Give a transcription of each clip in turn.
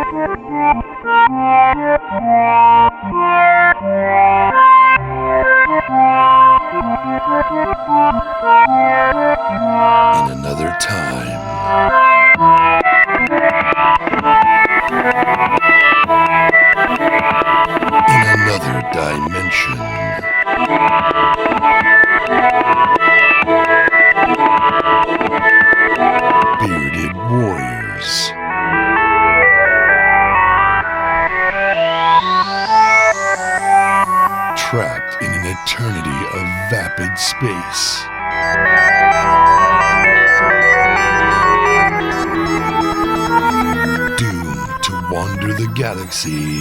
In another time. In another dimension. Bearded warriors. Trapped in an eternity of vapid space. Doomed to wander the galaxy.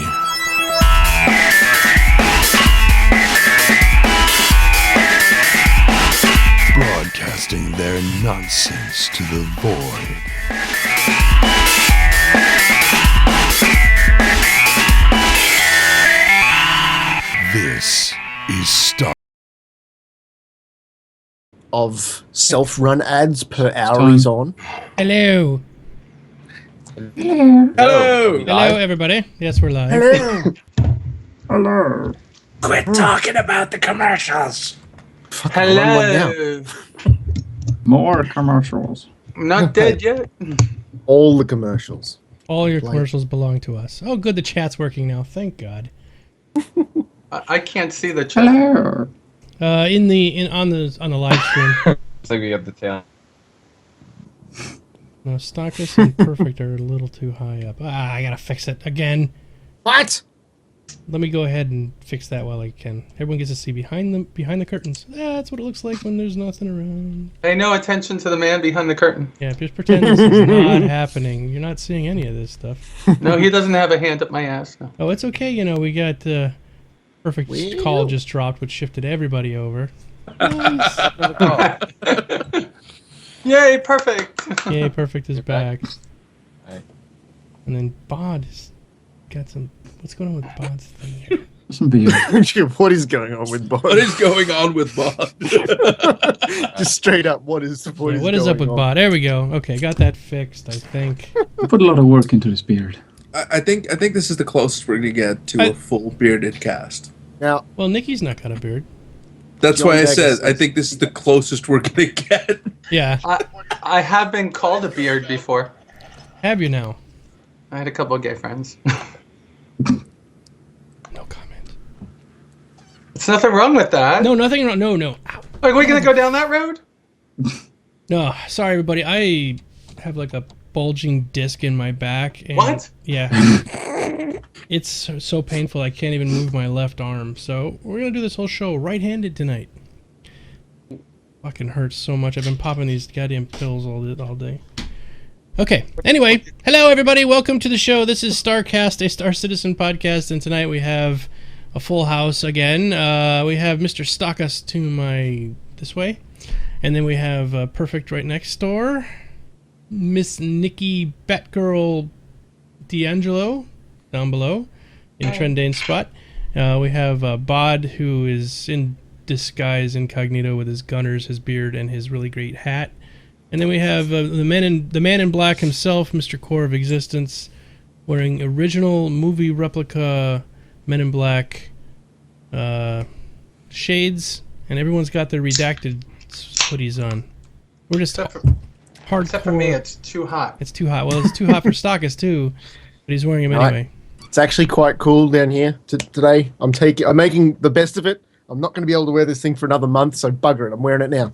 Broadcasting their nonsense to the void. This is Star. Of self-run ads per hour is on. Hello. Hello. Hello, everybody. Yes, we're live. Hello. Hello. Quit talking about the commercials. Hello. More commercials. I'm not dead yet. All the commercials. All your commercials belong to us. Oh, good. The chat's working now. Thank God. I can't see the chat. Hello. On the live stream. Looks like we got the tail. No, StarCast and Perfect are a little too high up. I gotta fix it again. What? Let me go ahead and fix that while I can. Everyone gets to see behind the curtains. That's what it looks like when there's nothing around. Pay no attention to the man behind the curtain. Yeah, just pretend this is not happening. You're not seeing any of this stuff. No, he doesn't have a hand up my ass. No. Oh, it's okay. You know, we got Perfect's call just dropped, which shifted everybody over. Nice. Yay, perfect. Yay, Perfect is back. Right. And then Bod's got some... What's going on with Bod's thing here? Some beer. What is going on with Bod? What is going on with Bod? Just straight up, what is What is going up with on? Bod? There we go. Okay, got that fixed, I think. I put a lot of work into this beard. I think this is the closest we're gonna get to a full bearded cast. Now, Well, Nikki's not got a beard. That's John why I Vegas said I is- think this is the closest we're gonna get. Yeah. I have been called a beard before. Have you now? I had a couple of gay friends. No comment. There's nothing wrong with that. No, nothing wrong. No. Ow. Are we gonna go down that road? No, sorry, everybody. I have like a bulging disc in my back. And What? Yeah. It's so painful I can't even move my left arm. So we're going to do this whole show right-handed tonight. Fucking hurts so much. I've been popping these goddamn pills all day. Okay. Anyway, hello, everybody. Welcome to the show. This is StarCast, a Star Citizen podcast. And tonight we have a full house again. We have Mr. StarCast to my this way. And then we have Perfect right next door. Miss Nikki Batgirl D'Angelo down below in Trendane's spot. We have Bod, who is in disguise incognito with his gunners, his beard, and his really great hat. And then we have the man in black himself, Mr. Core of Existence, wearing original movie replica Men in Black shades, and everyone's got their redacted hoodies on. We're just hardcore. Except for me, it's too hot. It's too hot. Well, it's too hot for Stockus too, but he's wearing them anyway. it's actually quite cool down here today. I'm making the best of it. I'm not going to be able to wear this thing for another month, so bugger it. I'm wearing it now.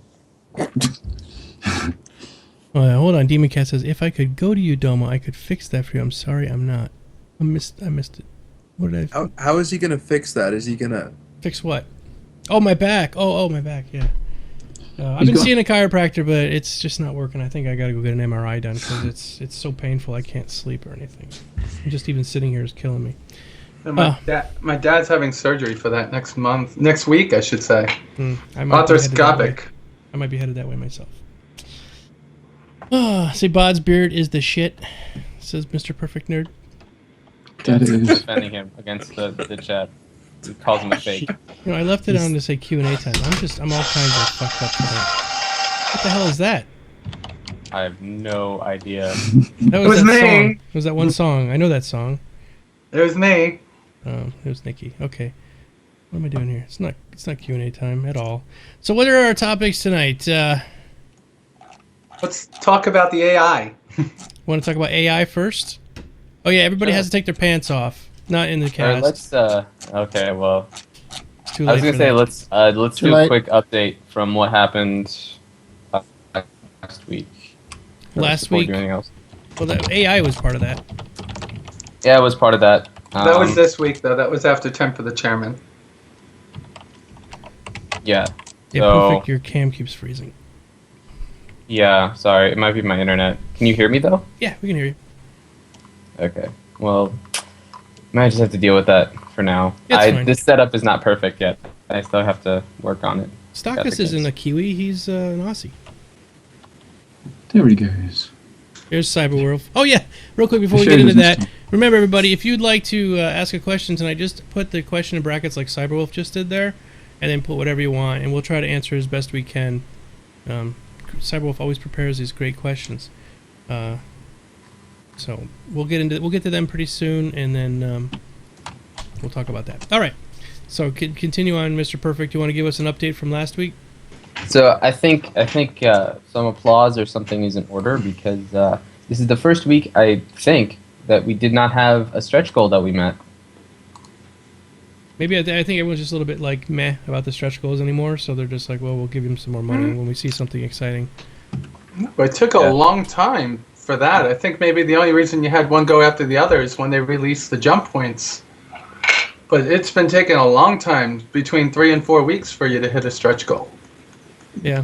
Hold on. Demon Cat says, if I could go to Geekdomo, I could fix that for you. I'm sorry, I'm not. I missed it. What did I How is he gonna fix that? Is he gonna fix? What? Oh, my back. Oh, my back. Yeah. I've been seeing a chiropractor, but it's just not working. I think I got to go get an MRI done because it's so painful. I can't sleep or anything. Just even sitting here is killing me. And my dad's having surgery for that next week, I should say. I might be headed that way. Arthroscopic. I might be headed that way myself. See, Bod's beard is the shit, says Mr. Perfect Nerd. That is. Defending him against the chat. He calls him a fake. You know, I left it on to say Q&A time. I'm all kinds of fucked up today. What the hell is that? I have no idea. That It was that me. song. It was that one song. I know that song. It was me. It was Nikki. Okay. What am I doing here? It's not Q&A time at all. So what are our topics tonight? Let's talk about the AI. Want to talk about AI first? Oh yeah, everybody Sure. has to take their pants off. Not in the All right, cast. let's. Okay, well, It's too late I was gonna for say that. let's Too do late. a quick update from what happened last week. Last Before we week. do anything else. Well, the AI was part of that. Yeah, it was part of that. That was this week, though. That was after 10 for the chairman. Yeah. Yeah, So perfect. Your cam keeps freezing. yeah, sorry, it might be my internet. Can you hear me though? Yeah, we can hear you. Okay. Well, might just have to deal with that for now. It's fine. This setup is not perfect yet. I still have to work on it. StarCast isn't a Kiwi. He's an Aussie. There he goes. Here's Cyberworld. Oh yeah, real quick before we Sure, get into there's that, remember everybody, if you'd like to ask a question tonight, just put the question in brackets like Cyberwolf just did there, and then put whatever you want, and we'll try to answer as best we can. Cyberwolf always prepares these great questions, so we'll get to them pretty soon, and then we'll talk about that. All right, so continue on, Mr. Perfect. You want to give us an update from last week? So I think some applause or something is in order because this is the first week I think that we did not have a stretch goal that we met. Maybe I think everyone's just a little bit like meh about the stretch goals anymore, so they're just like, well, we'll give him some more money when we see something exciting. But it took a long time for that. I think maybe the only reason you had one go after the other is when they released the jump points. But it's been taking a long time, between 3 and 4 weeks, for you to hit a stretch goal. Yeah.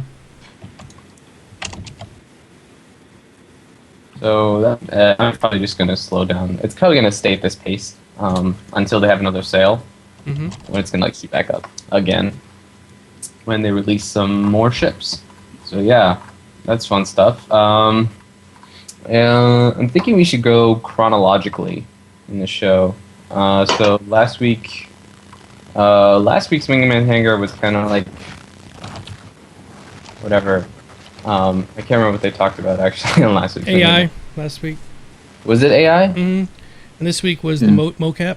So I'm probably just going to slow down. It's probably going to stay at this pace until they have another sale. Mm-hmm. When it's going to like shoot back up again when they release some more ships. So yeah, that's fun stuff. I'm thinking we should go chronologically in the show. So last week's Wingman Hangar was kind of like whatever. I can't remember what they talked about actually on last week's AI Wingman. last week. Was it AI? Mm-hmm. And this week was the mocap.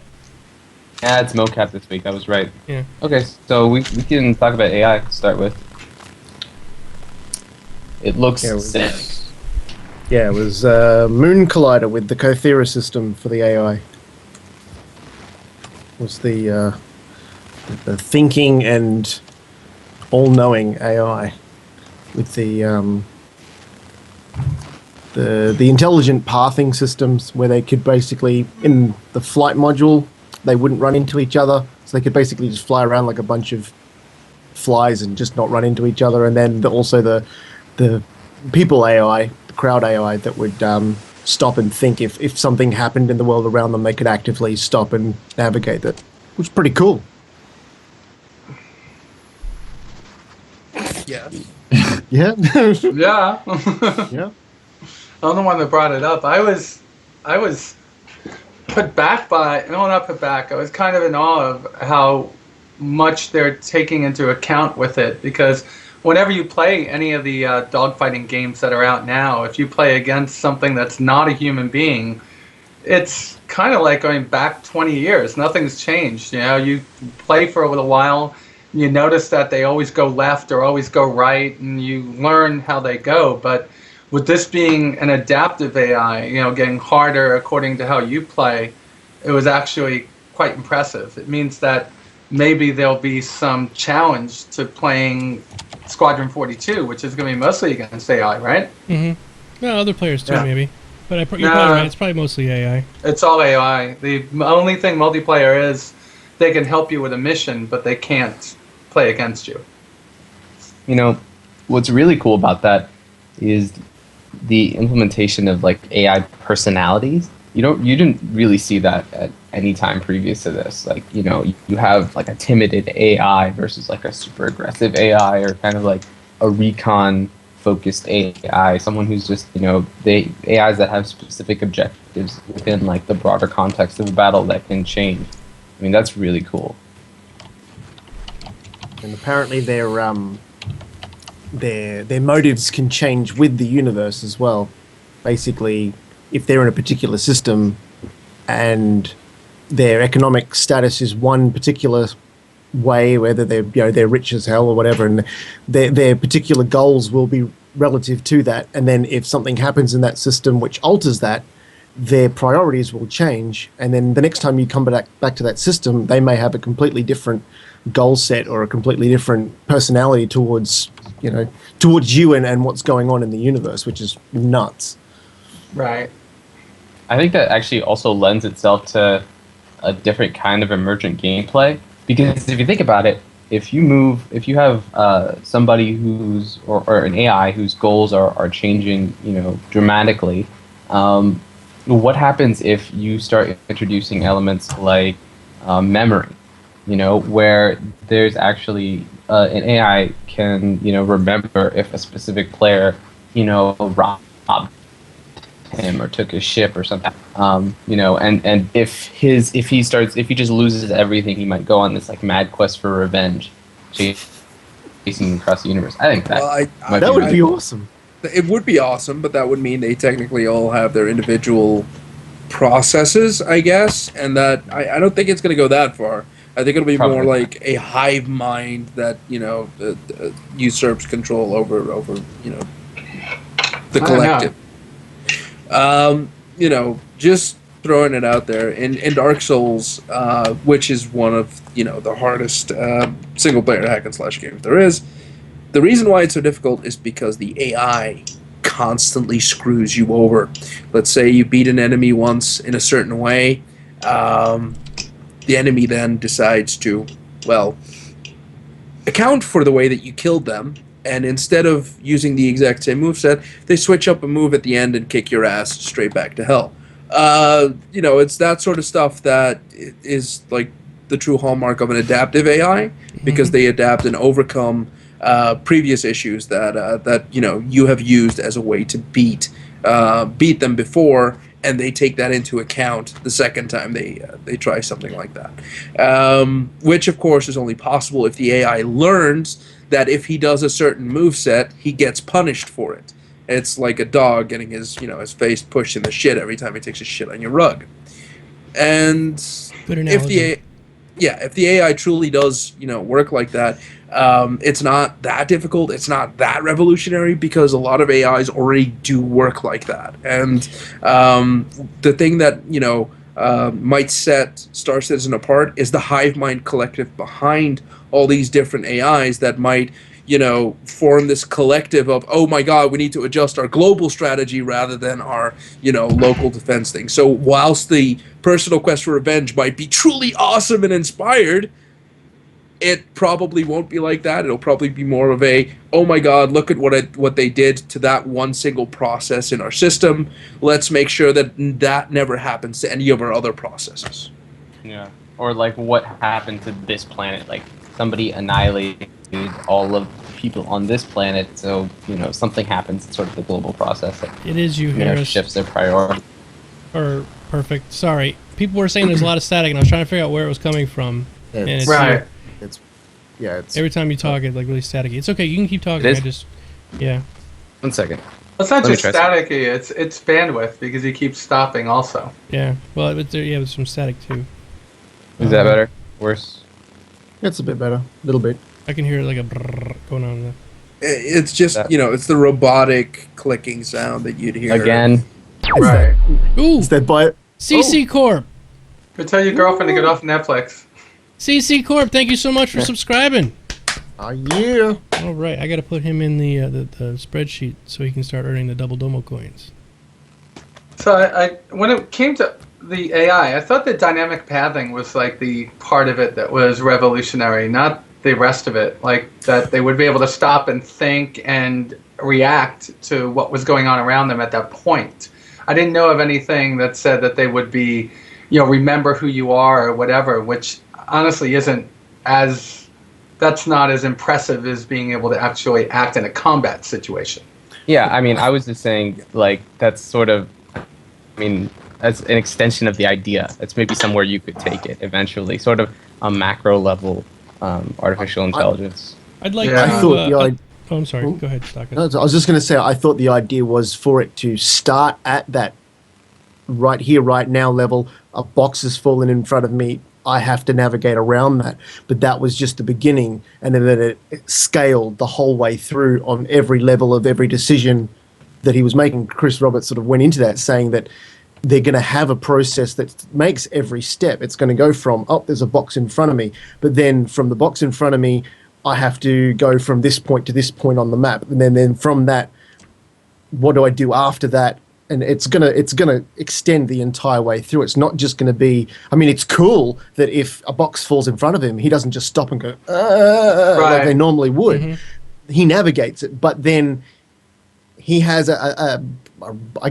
Yeah, it's mocap this week. That was right. Yeah. Okay, so we can talk about AI to start with. It looks sick. Yeah, it was Moon Collider with the Cothera system for the AI. It was the thinking and all-knowing AI with the intelligent pathing systems where they could basically, in the flight module, they wouldn't run into each other, so they could basically just fly around like a bunch of flies and just not run into each other. And then also the people AI, the crowd AI that would stop and think if something happened in the world around them, they could actively stop and navigate it, which is pretty cool. Yeah. Yeah. Yeah. Yeah. I'm the one that brought it up. I was put back by, no, not put back. I was kind of in awe of how much they're taking into account with it, because whenever you play any of the dogfighting games that are out now, if you play against something that's not a human being, it's kind of like going back 20 years. Nothing's changed. You know, you play for a little while, you notice that they always go left or always go right, and you learn how they go. But with this being an adaptive AI, you know, getting harder according to how you play, it was actually quite impressive. It means that maybe there'll be some challenge to playing Squadron 42, which is going to be mostly against AI, right? Mm-hmm. No, other players too, Yeah. maybe. But you're probably right. It's probably mostly AI. It's all AI. The only thing multiplayer is they can help you with a mission, but they can't play against you. You know, what's really cool about that is the implementation of like AI personalities. You didn't really see that at any time previous to this. Like, you know, you have like a timid AI versus like a super aggressive AI, or kind of like a recon focused AI, someone who's just, you know, they AIs that have specific objectives within like the broader context of a battle that can change. I mean, that's really cool. And apparently they're their motives can change with the universe as well. Basically, if they're in a particular system and their economic status is one particular way, whether they're rich as hell or whatever, and their particular goals will be relative to that. And then if something happens in that system which alters that, their priorities will change. And then the next time you come back to that system, they may have a completely different goal set or a completely different personality towards you and what's going on in the universe, which is nuts. Right. I think that actually also lends itself to a different kind of emergent gameplay, because if you think about it, if you have somebody who's or an AI whose goals are changing, dramatically, what happens if you start introducing elements like memory, where there's actually an AI can remember if a specific player robbed him or took his ship or something, and if he just loses everything, he might go on this like mad quest for revenge, chasing across the universe. I think that would be awesome. It would be awesome, but that would mean they technically all have their individual processes, I guess, and that I don't think it's going to go that far. I think it'll be more like a hive mind that usurps control over the collective. Just throwing it out there. In Dark Souls, which is one of the hardest single player hack and slash games there is, the reason why it's so difficult is because the AI constantly screws you over. Let's say you beat an enemy once in a certain way, the enemy then decides to, account for the way that you killed them, and instead of using the exact same moveset, they switch up a move at the end and kick your ass straight back to hell. It's that sort of stuff that is like the true hallmark of an adaptive AI, because they adapt and overcome previous issues that you have used as a way to beat them before, and they take that into account the second time they try something like that. Which, of course, is only possible if the AI learns that if he does a certain moveset, he gets punished for it. It's like a dog getting his face pushed in the shit every time he takes a shit on your rug. And if the AI truly does work like that, it's not that difficult. It's not that revolutionary, because a lot of AIs already do work like that. And the thing that might set Star Citizen apart is the hive mind collective behind all these different AIs that might form this collective of, oh my god, we need to adjust our global strategy rather than our local defense thing. So whilst the personal quest for revenge might be truly awesome and inspired, it probably won't be like that. It'll probably be more of a, oh my god, look at what they did to that one single process in our system. Let's make sure that never happens to any of our other processes. Yeah. Or like what happened to this planet? Like somebody annihilated all of the people on this planet, so something happens. It's sort of the global process that it is you, Harris. Shifts their priority. Or perfect. Sorry, people were saying there's a lot of static, and I was trying to figure out where it was coming from. And it's right. It's every time you talk, it's like really staticky. It's okay. You can keep talking. It is? Yeah. 1 second. It's not just staticky. It's bandwidth, because he keeps stopping also. Yeah. Well, there's some static too. Is that better? Worse? It's a bit better, a little bit. I can hear like a brrr going on there. It's just it's the robotic clicking sound that you'd hear again. Right. Ooh. Is that by CC Corp. Go tell your girlfriend to get off Netflix. CC Corp, thank you so much for subscribing. Yeah. All right, I got to put him in the spreadsheet so he can start earning the double domo coins. So I when it came to the AI, I thought the dynamic pathing was like the part of it that was revolutionary, not the rest of it. Like that they would be able to stop and think and react to what was going on around them at that point. I didn't know of anything that said that they would be, remember who you are or whatever, which honestly that's not as impressive as being able to actually act in a combat situation. Yeah, I mean, I was just saying, like, that's sort of, that's an extension of the idea. It's maybe somewhere you could take it eventually, sort of a macro level artificial intelligence. I'd like I thought Oh, I'm sorry. Go ahead, StarCast. No, I was just going to say, I thought the idea was for it to start at that right here, right now level. A box has fallen in front of me. I have to navigate around that. But that was just the beginning. And then it scaled the whole way through on every level of every decision that he was making. Chris Roberts sort of went into that saying that they're going to have a process that makes every step. It's going to go from, oh, there's a box in front of me. But then from the box in front of me, I have to go from this point to this point on the map. And then from that, what do I do after that? And it's gonna extend the entire way through. It's not just gonna be. I mean, it's cool that if a box falls in front of him, he doesn't just stop and go like they normally would. Mm-hmm. He navigates it, but then he has I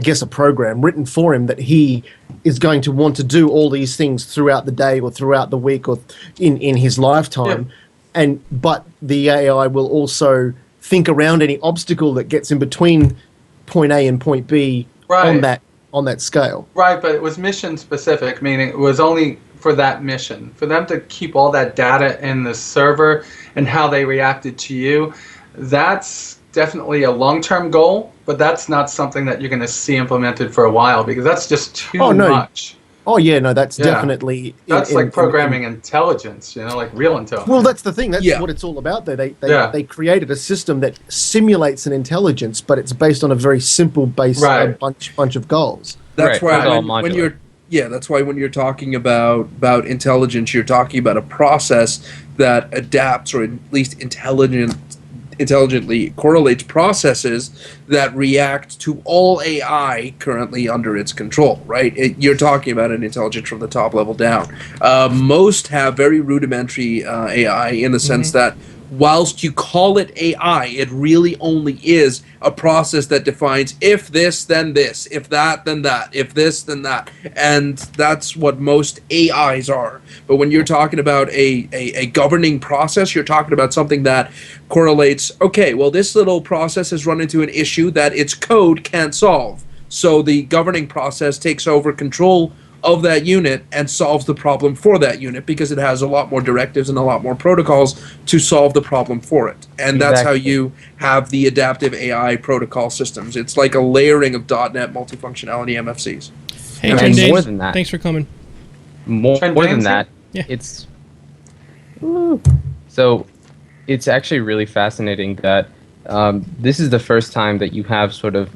guess a program written for him that he is going to want to do all these things throughout the day or throughout the week or in his lifetime. Yeah. But the AI will also think around any obstacle that gets in between point A and point B. Right. On that scale. Right, but it was mission specific, meaning it was only for that mission. For them to keep all that data in the server and how they reacted to you, that's definitely a long-term goal, but that's not something that you're going to see implemented for a while because that's just too much. Oh, yeah, no, that's definitely... That's like programming intelligence, like real intelligence. Well, that's the thing. That's what it's all about there. They created a system that simulates an intelligence, but it's based on a very simple base, bunch of goals. That's why when you're... Yeah, that's why when you're talking about intelligence, you're talking about a process that adapts or at least intelligently correlates processes that react to all AI currently under its control, right? You're talking about an intelligence from the top level down. Most have very rudimentary AI in the sense that whilst you call it AI, it really only is a process that defines if this, then this, if that, then that, if this, then that. And that's what most AIs are. But when you're talking about a governing process, you're talking about something that correlates, okay, well, this little process has run into an issue that its code can't solve. So the governing process takes over control of that unit and solves the problem for that unit because it has a lot more directives and a lot more protocols to solve the problem for it. And that's how you have the adaptive AI protocol systems. It's like a layering of .NET multifunctionality MFCs. Hey, and more than that. Thanks for coming. More than that, it's... So it's actually really fascinating that this is the first time that you have sort of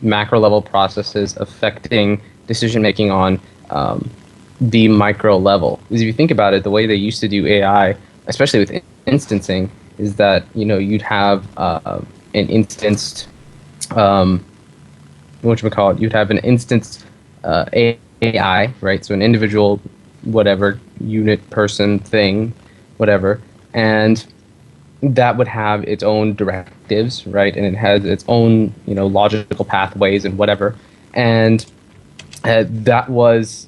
macro level processes affecting decision making on the micro level. Because if you think about it, the way they used to do AI, especially with instancing, is that you'd have an instanced you'd have an instanced AI, right? So an individual, whatever unit, person, thing, whatever, and that would have its own directives, right? And it has its own logical pathways and whatever, and that was,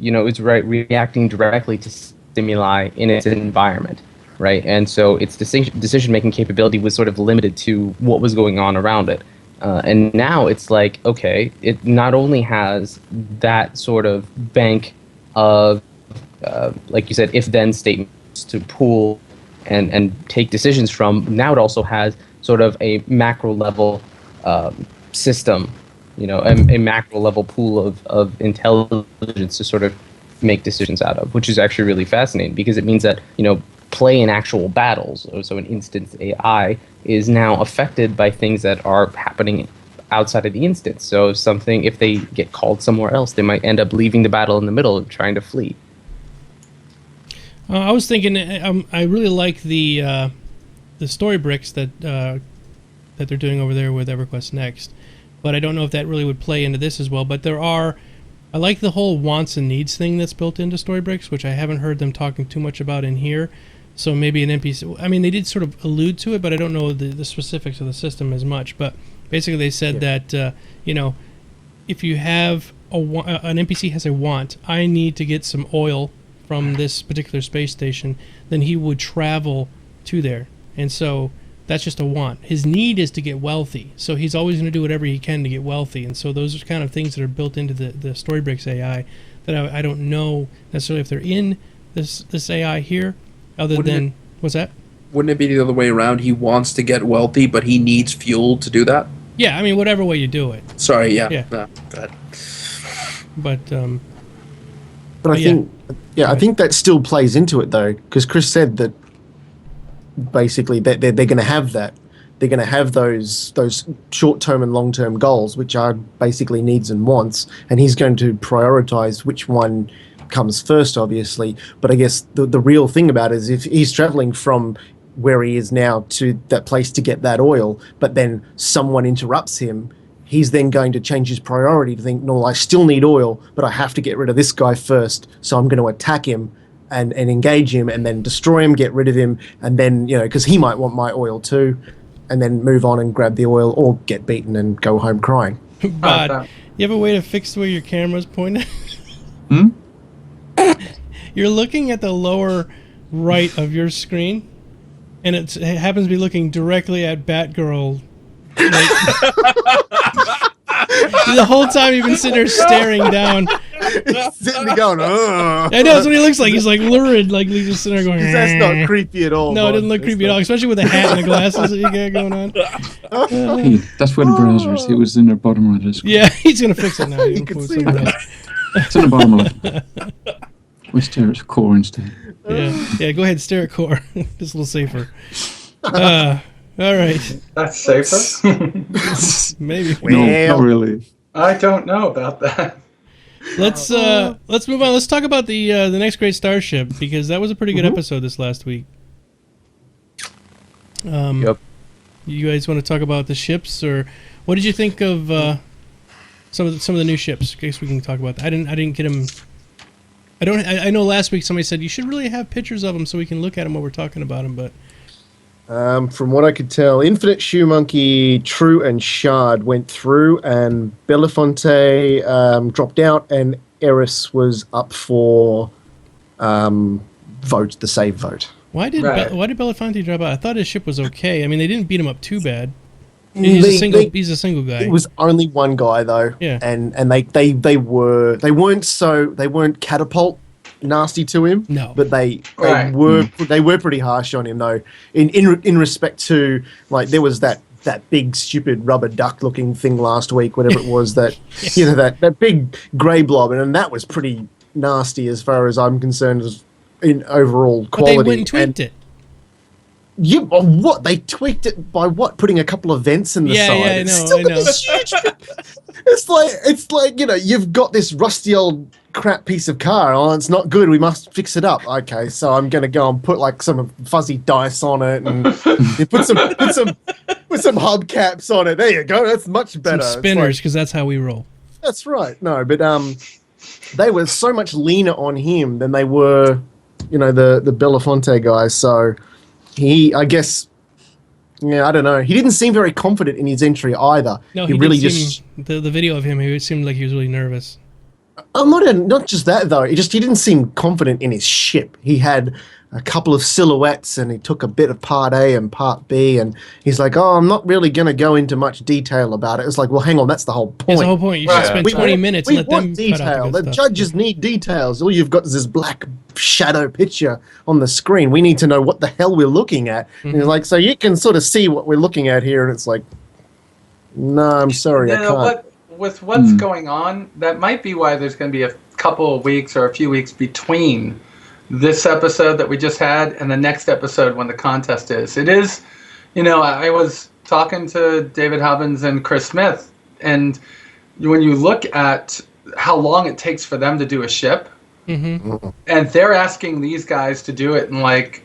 it's reacting directly to stimuli in its environment, right? And so its decision-making capability was sort of limited to what was going on around it. And now it's like, okay, it not only has that sort of bank of, like you said, if-then statements to pool and take decisions from, now it also has sort of a macro-level system, a macro level pool of intelligence to sort of make decisions out of, which is actually really fascinating because it means that, play in actual battles, so an instance AI is now affected by things that are happening outside of the instance. So if they get called somewhere else, they might end up leaving the battle in the middle and trying to flee. I was thinking, I really like the story bricks that they're doing over there with EverQuest Next. But I don't know if that really would play into this as well. But I like the whole wants and needs thing that's built into Storybricks, which I haven't heard them talking too much about in here. So maybe an NPC, I mean, they did sort of allude to it, but I don't know the specifics of the system as much. But basically they said that, if you have an NPC has a want, I need to get some oil from this particular space station, then he would travel to there. And so that's just a want. His need is to get wealthy, so he's always going to do whatever he can to get wealthy. And so those are kind of things that are built into the Storybricks AI that I don't know necessarily if they're in this AI here, other than what's that? wouldn't it be the other way around? He wants to get wealthy, but he needs fuel to do that. Yeah, I mean, whatever way you do it. Sorry, yeah. Yeah. Go ahead. But But I think that still plays into it though, because Chris said that basically they're going to have that. They're going to have those short-term and long-term goals, which are basically needs and wants, and he's going to prioritize which one comes first, obviously. But I guess the real thing about it is if he's traveling from where he is now to that place to get that oil, but then someone interrupts him, he's then going to change his priority to think, no, I still need oil, but I have to get rid of this guy first, so I'm going to attack him and engage him and then destroy him, get rid of him, and then, because he might want my oil too, and then move on and grab the oil or get beaten and go home crying. But you have a way to fix the way your camera's pointed? You're looking at the lower right of your screen, and it happens to be looking directly at Batgirl. Like, the whole time you've been sitting there staring down. Sitting there going, oh. I know, that's what he looks like. He's like lurid, like he's just sitting there going. That's not creepy at all. No, it doesn't look creepy at all, especially with the hat and the glasses that you got going on. Hey, that's where the browser is. It was in the bottom right of the screen. Yeah, he's gonna fix it now. You can see that. It's in the bottom left. We stare at core instead. Yeah, go ahead, stare at core. Just a little safer. All right. That's safer. Maybe. No, not really. I don't know about that. Let's move on. Let's talk about the next great Starship, because that was a pretty good episode this last week. Yep. You guys want to talk about the ships, or what did you think of some of the new ships? In case we can talk about that. I didn't get them. I know last week somebody said you should really have pictures of them so we can look at them while we're talking about them, but. From what I could tell, Infinite Shoe Monkey, True, and Shard went through, and Belafonte dropped out, and Eris was up for the save vote. Why did Belafonte drop out? I thought his ship was okay. I mean, they didn't beat him up too bad. He's a single guy. It was only one guy though, yeah. And they weren't catapult nasty to him. No, but they were pretty harsh on him though. In respect to, like, there was that big stupid rubber duck looking thing last week, whatever it was, that that big grey blob, and that was pretty nasty as far as I'm concerned as in overall quality. But they went and tweaked it. What? They tweaked it by what? Putting a couple of vents in the side. Yeah, I know. It's like you've got this rusty old crap piece of car. Oh, it's not good. We must fix it up. Okay, so I'm gonna go and put like some fuzzy dice on it, and you put some hubcaps on it. There you go. That's much better. Some spinners, because that's how we roll. That's right. No, but they were so much leaner on him than they were, the Belafonte guys. So. I guess, I don't know. He didn't seem very confident in his entry either. No, he really just the video of him. He seemed like he was really nervous. Not just that though. He didn't seem confident in his ship. He had a couple of silhouettes, and he took a bit of part A and part B, and he's like, "Oh, I'm not really going to go into much detail about it." It's like, well, hang on, that's the whole point. That's the whole point. You should spend 20 minutes and let them detail. cut out the good stuff. Judges need details. All you've got is this black shadow picture on the screen. We need to know what the hell we're looking at. And he's like, so you can sort of see what we're looking at here, and it's like, no, I'm sorry, I can't. With what's going on, that might be why there's going to be a couple of weeks or a few weeks between this episode that we just had and the next episode when the contest is. It is, I was talking to David Hubbins and Chris Smith, and when you look at how long it takes for them to do a ship, and they're asking these guys to do it in like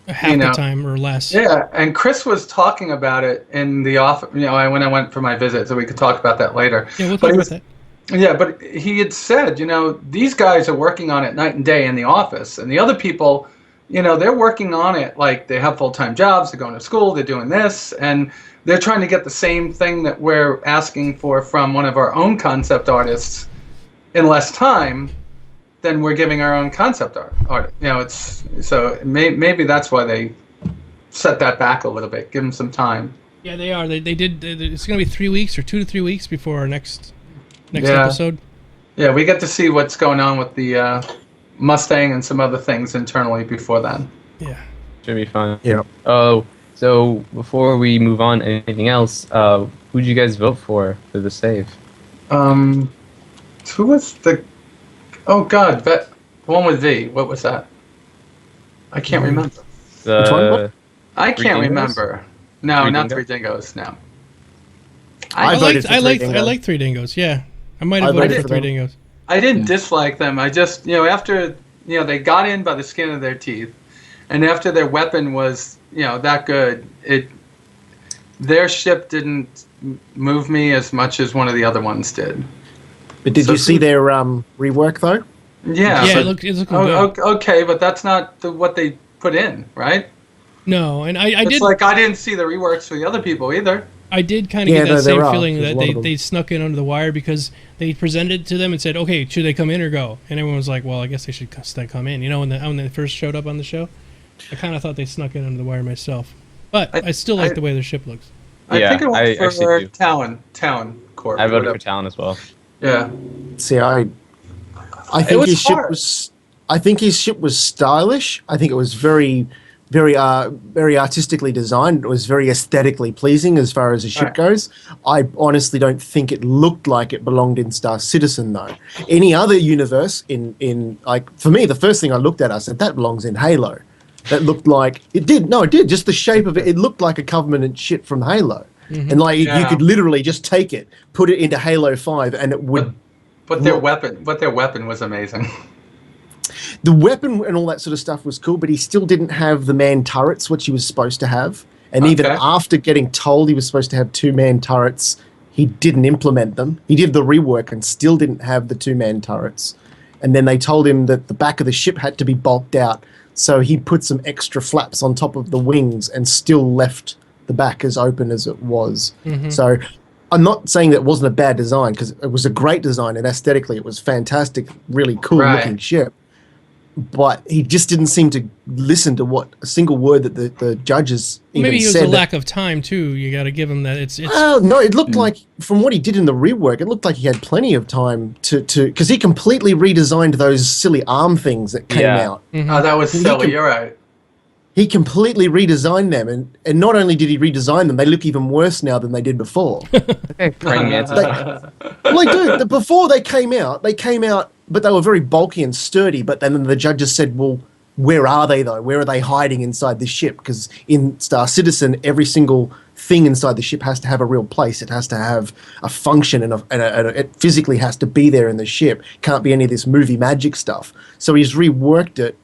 half the time or less. Yeah, and Chris was talking about it in the office, when I went for my visit, so we could talk about that later. Yeah, we'll talk about that. Yeah, but he had said, these guys are working on it night and day in the office, and the other people, they're working on it like they have full-time jobs, they're going to school, they're doing this, and they're trying to get the same thing that we're asking for from one of our own concept artists in less time than we're giving our own concept art. Maybe that's why they set that back a little bit, give them some time. Yeah, they are. They did. It's going to be 3 weeks or 2 to 3 weeks before our next episode. Yeah, we get to see what's going on with the Mustang and some other things internally before then. Yeah. Should be fun. Yeah. Oh, so before we move on, anything else? Who'd you guys vote for the save? Who was the? Oh God, the one with V. What was that? I can't remember. Which one? What? I Three can't Dingoes? remember. No, Three not Dingoes? Three Dingoes. No. I voted for Three Dingoes. I like Three Dingoes. Yeah, I might have I voted voted for for Three them. Dingoes. I didn't dislike them. I just, after, they got in by the skin of their teeth, and after their weapon was, that good, their ship didn't move me as much as one of the other ones did. But did So you see their rework though? Yeah. Yeah, but- it's looking good. okay, but that's not what they put in, right? No, and I It's did. like I didn't see the reworks for the other people either. I did kind of Yeah, get that no, there same are. feeling There's that a lot they, of them. they snuck in under the wire because they presented to them and said, okay, should they come in or go? And everyone was like, well, I guess they should come in. When they first showed up on the show, I kind of thought they snuck in under the wire myself. But I still like the way their ship looks. I Yeah, think it I went actually for do. Talon Corp. I voted whatever. for Talon as well. Yeah. See, I think was his ship hard. was. I think his ship was stylish. I think it was very, very artistically designed. It was very aesthetically pleasing as far as the ship Right. goes. I honestly don't think it looked like it belonged in Star Citizen though. Any other universe in like for me, the first thing I looked at, I said that belongs in Halo. That looked like it did. No, it did. Just the shape of it. It looked like a Covenant ship from Halo. And like you Yeah. could literally just take it, put it into Halo 5, and it would. But their weapon was amazing. The weapon and all that sort of stuff was cool, but he still didn't have the man turrets, which he was supposed to have. And even Okay. after getting told he was supposed to have 2-man turrets, he didn't implement them. He did the rework and still didn't have the 2-man turrets. And then they told him that the back of the ship had to be bulked out, so he put some extra flaps on top of the wings and still left the back as open as it was. So I'm not saying that it wasn't a bad design, because it was a great design and aesthetically it was fantastic, really cool looking Right. ship. But he just didn't seem to listen to what a single word that the judges even Maybe it was said. a lack of time too. You got to give him that. It's Oh no! It looked like, from what he did in the rework, it looked like he had plenty of time to because he completely redesigned those silly arm things that came Yeah. out. Oh, that was He silly. can- You're right. He completely redesigned them, and not only did he redesign them, they look even worse now than they did before. Praying mantis. Well, they do. Before they came out, but they were very bulky and sturdy. But then the judges said, well, where are they, though? Where are they hiding inside the ship? Because in Star Citizen, every single thing inside the ship has to have a real place. It has to have a function, and it physically has to be there in the ship. Can't be any of this movie magic stuff. So he's reworked it,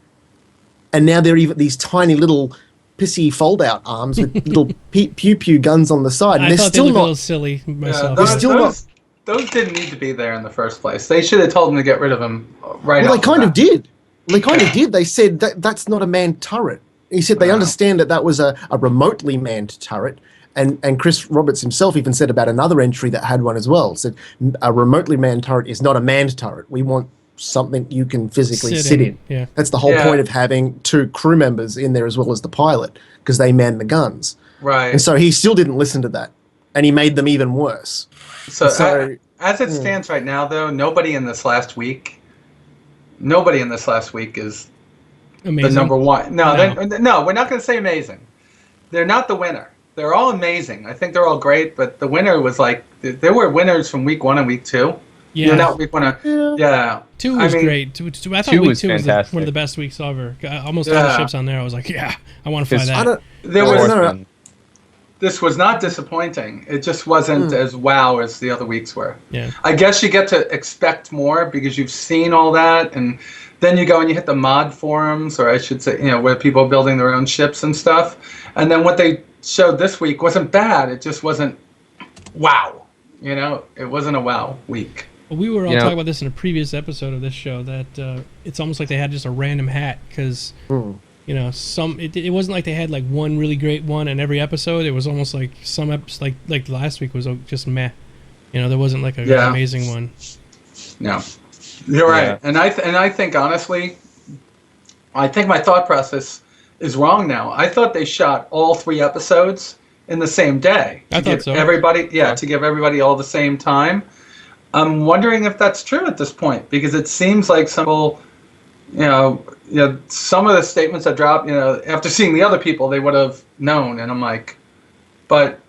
and now they're even these tiny little pissy fold-out arms with little pew-pew guns on the side. And I they're thought they still looked a not... little silly myself. They're still not- those didn't need to be there in the first place. They should have told them to get rid of them right Well, off they kind the of bat. did. They kind of did. They said that's not a manned turret. He said they understand that was a remotely manned turret. And Chris Roberts himself even said about another entry that had one as well. Said a remotely manned turret is not a manned turret. We want something you can physically sit in. Yeah. That's the whole Yeah. point of having 2 crew members in there as well as the pilot, because they man the guns. Right. And so he still didn't listen to that, and he made them even worse. So, as it stands right now, though, nobody in this last week is Amazing. the number one. No, No. no, we're not going to say amazing. They're not the winner. They're all amazing. I think they're all great, but the winner was like there were winners from week 1 and week 2. Yeah. You're not week 1. Yeah. 2 I was mean, great. I thought two week was 2 was fantastic. one of the best weeks ever. Almost all the Yeah. ships on there. I was like, yeah, I want to fly It's- I that. don't. There I was don't know. Horseman. This was not disappointing. It just wasn't as wow as the other weeks were. Yeah. I guess you get to expect more because you've seen all that, and then you go and you hit the mod forums, or I should say, where people are building their own ships and stuff. And then what they showed this week wasn't bad. It just wasn't wow. It wasn't a wow week. Well, we were all You know- talking about this in a previous episode of this show that it's almost like they had just a random hat because it wasn't like they had like one really great one in every episode. It was almost like some episodes like last week was just meh. There wasn't like a Yeah. amazing one. No, you're right. Yeah. And I think honestly, I think my thought process is wrong now. I thought they shot all 3 episodes in the same day. I thought so. To give everybody all the same time. I'm wondering if that's true at this point, because it seems like some people, some of the statements that dropped, after seeing the other people, they would have known. And I'm like, but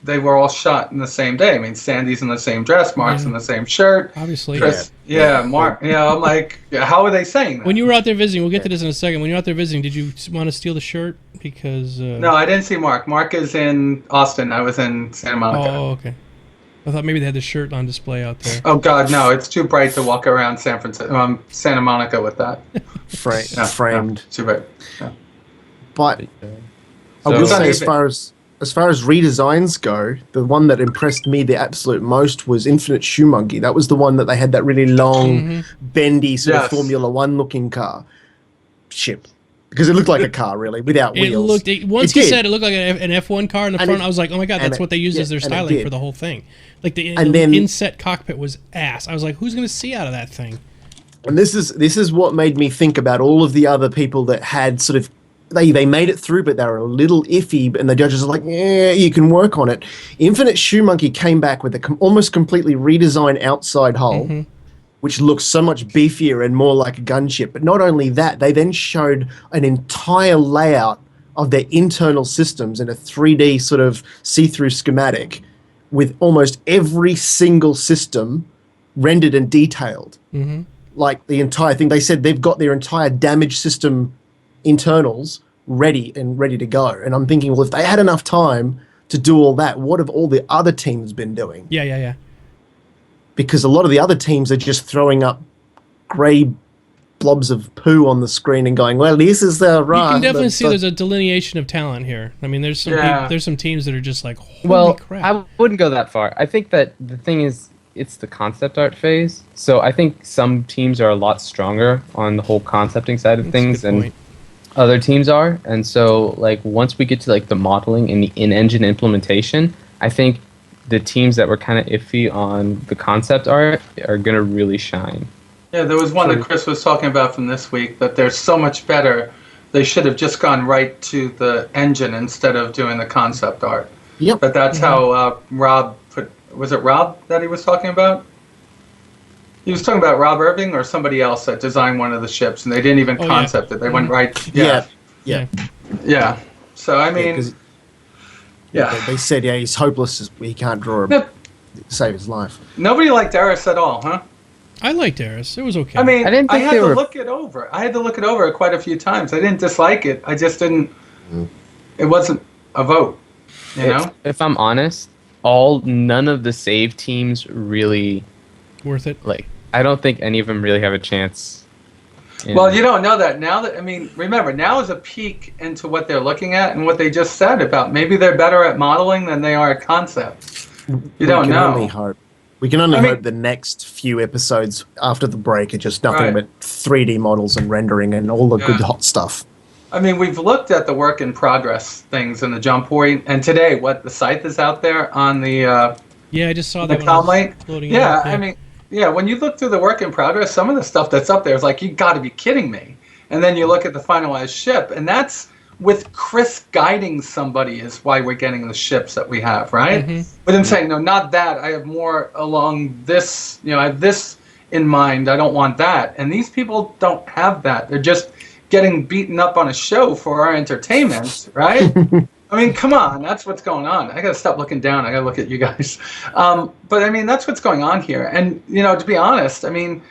they were all shot in the same day. I mean, Sandy's in the same dress, Mark's in the same shirt. Obviously. Chris, Mark. I'm like, how are they saying that? When you were out there visiting, we'll get to this in a second. When you were out there visiting, did you want to steal the shirt? Because no, I didn't see Mark. Mark is in Austin. I was in Santa Monica. Oh, okay. I thought maybe they had the shirt on display out there. Oh God, no! It's too bright to walk around Santa Monica with that. Framed. Too bright. Yeah. But I will say, as far as redesigns go, the one that impressed me the absolute most was Infinite Shoe Monkey. That was the one that they had that really long, bendy sort of Formula One looking car ship. Because it looked like a car, really, without wheels. Once you said it looked like an F1 car in the front, I was like, oh my God, that's what they used as their styling for the whole thing. Like the inset cockpit was ass. I was like, who's going to see out of that thing? And this is what made me think about all of the other people that had sort of, they made it through, but they were a little iffy, and the judges are like, yeah, you can work on it. Infinite Shoe Monkey came back with a almost completely redesigned outside hull, which looks so much beefier and more like a gunship. But not only that, they then showed an entire layout of their internal systems in a 3D sort of see-through schematic with almost every single system rendered and detailed. Like the entire thing. They said they've got their entire damage system internals ready to go. And I'm thinking, well, if they had enough time to do all that, what have all the other teams been doing? Yeah. Because a lot of the other teams are just throwing up grey blobs of poo on the screen and going, well, this is the right. You can definitely see there's a delineation of talent here. I mean, there's some teams that are just like, holy crap. I wouldn't go that far. I think that the thing is, it's the concept art phase. So I think some teams are a lot stronger on the whole concepting side of things than other teams are. And so, like, once we get to like the modeling and the in-engine implementation, I think the teams that were kind of iffy on the concept art are going to really shine. Yeah, there was one that Chris was talking about from this week, that they're so much better, they should have just gone right to the engine instead of doing the concept art. Yep. But that's how Rob was it Rob that he was talking about? He was talking about Rob Irving or somebody else that designed one of the ships, and they didn't even concept it. They went right. Yeah. So, I mean... They said, he's hopeless. He can't draw to save his life. Nobody liked Eris at all, huh? I liked Eris. It was okay. I mean, I had to look it over. I had to look it over quite a few times. I didn't dislike it. I just didn't... It wasn't a vote, you know? If I'm honest, none of the save teams really... Worth it? Like, I don't think any of them really have a chance. Well, you don't know that now. Remember, now is a peek into what they're looking at and what they just said about maybe they're better at modeling than they are at concept. You don't know. We can only hope the next few episodes after the break are just nothing but 3D models and rendering and all the good hot stuff. I mean, we've looked at the work in progress things in the jump point, and today, the scythe is out there on the I just saw that when I was loading it up. I mean. Yeah, when you look through the work in progress, some of the stuff that's up there is like, you got to be kidding me. And then you look at the finalized ship, and that's with Chris guiding somebody is why we're getting the ships that we have, right? With him saying, no, not that. I have more along this, I have this in mind. I don't want that. And these people don't have that. They're just getting beaten up on a show for our entertainment, right? I mean, come on, that's what's going on. I got to stop looking down. I got to look at you guys. But I mean, that's what's going on here. And, to be honest, I mean,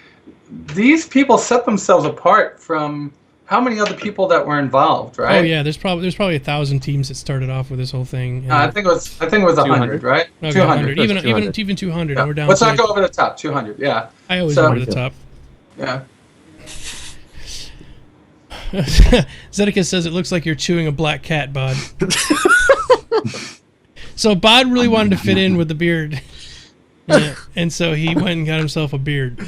these people set themselves apart from how many other people that were involved, right? Oh yeah, there's probably 1,000 teams that started off with this whole thing. I think it was 100, right? Okay, 200. Even 200. Yeah. And we're down. Let's not go over the top. 200. Yeah. I always go over the top. Yeah. Zedekiah says it looks like you're chewing a black cat, Bod. So Bod really wanted to fit in with the beard, and so he went and got himself a beard.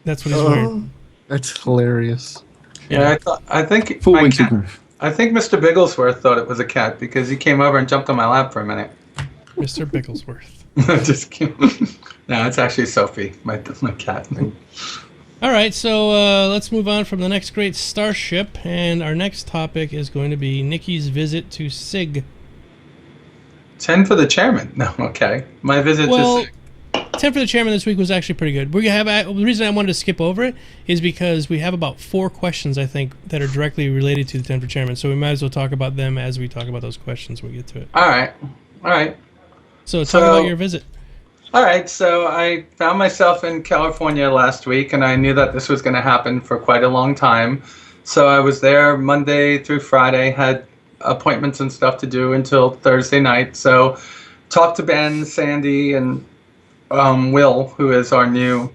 That's what he's wearing. That's hilarious. Yeah, I think 4 weeks ago. I think Mr. Bigglesworth thought it was a cat because he came over and jumped on my lap for a minute. Mr. Bigglesworth. Just kidding. No, it's actually Sophie, my cat. All right, so let's move on from the next great Starship, and our next topic is going to be Nikki's visit to SIG. 10 for the chairman. No, okay. My visit to SIG. 10 for the chairman this week was actually pretty good. We have the reason I wanted to skip over it is because we have about 4 questions, I think, that are directly related to the 10 for chairman. So we might as well talk about them as we talk about those questions when we get to it. All right. So talk about your visit. All right, so I found myself in California last week, and I knew that this was going to happen for quite a long time. So I was there Monday through Friday, had appointments and stuff to do until Thursday night. So talked to Ben, Sandy, and Will, who is our new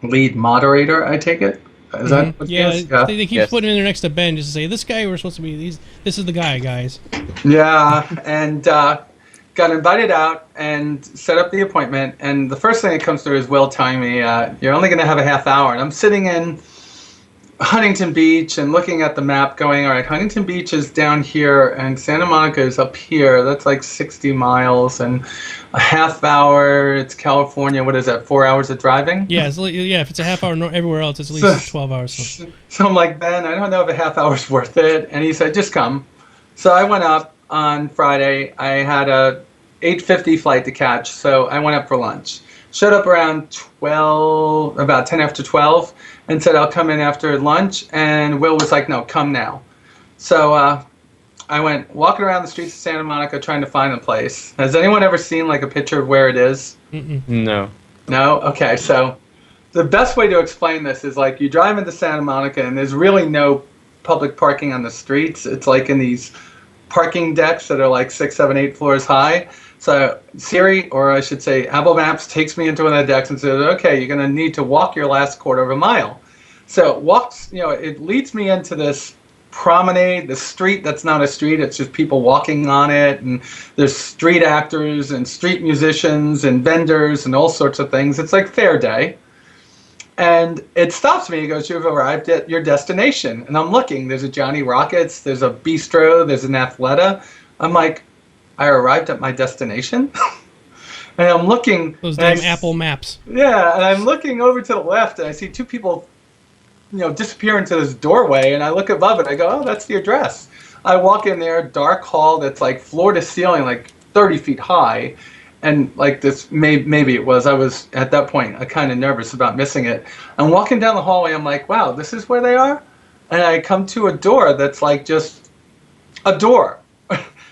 lead moderator, I take it? Is that what it is? Yeah. They keep putting in there next to Ben just to say, this guy we're supposed to be, this is the guy, guys. Yeah, and got invited out and set up the appointment. And the first thing that comes through is Will telling me, you're only going to have a half hour. And I'm sitting in Huntington Beach and looking at the map going, all right, Huntington Beach is down here and Santa Monica is up here. That's like 60 miles and a half hour. It's California. What is that, 4 hours of driving? Yeah, if it's a half hour everywhere else, it's at least 12 hours. So I'm like, Ben, I don't know if a half hour is worth it. And he said, just come. So I went up on Friday. I had a 8:50 flight to catch, so I went up for lunch. Showed up around about 10 after 12, and said I'll come in after lunch. And Will was like, no, come now. So I went walking around the streets of Santa Monica trying to find the place. Has anyone ever seen like a picture of where it is? No. No? Okay, so the best way to explain this is like you drive into Santa Monica and there's really no public parking on the streets. It's like in these parking decks that are like 6, 7, 8 floors high. So Siri, or I should say Apple Maps, takes me into one of the decks and says, okay, you're going to need to walk your last quarter of a mile. So it leads me into this promenade, the street that's not a street, it's just people walking on it, and there's street actors and street musicians and vendors and all sorts of things. It's like fair day. And it stops me. It goes, you've arrived at your destination. And I'm looking. There's a Johnny Rockets. There's a bistro. There's an Athleta. I'm like, I arrived at my destination? And I'm looking. Those damn Apple Maps. Yeah, and I'm looking over to the left, and I see 2 people, disappear into this doorway. And I look above it. I go, oh, that's the address. I walk in there, dark hall that's like floor to ceiling, like 30 feet high. And like this, maybe it was, I was at that point kind of nervous about missing it. I'm walking down the hallway, I'm like, wow, this is where they are? And I come to a door that's like just a door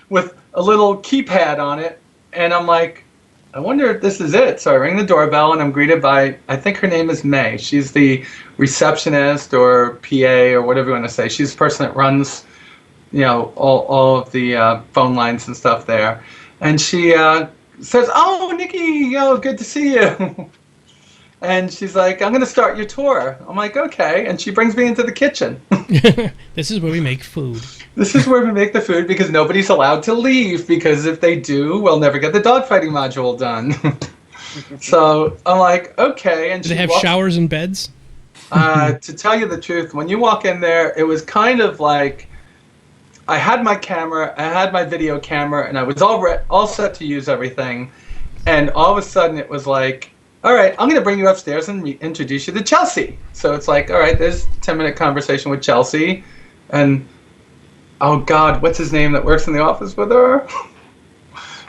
with a little keypad on it. And I'm like, I wonder if this is it. So I ring the doorbell and I'm greeted by, I think her name is May. She's the receptionist or PA or whatever you want to say. She's the person that runs, all of the phone lines and stuff there. And she says, oh, Nikki, good to see you. And she's like, I'm going to start your tour. I'm like, okay. And she brings me into the kitchen. This is where we make food. This is where we make the food because nobody's allowed to leave, because if they do, we'll never get the dogfighting module done. So I'm like, okay. And do they have showers and beds? To tell you the truth, when you walk in there, it was kind of like, I had my camera, I had my video camera, and I was all set to use everything. And all of a sudden it was like, all right, I'm going to bring you upstairs and introduce you to Chelsea. So it's like, all right, there's a 10-minute conversation with Chelsea. And, oh, God, what's his name that works in the office with her?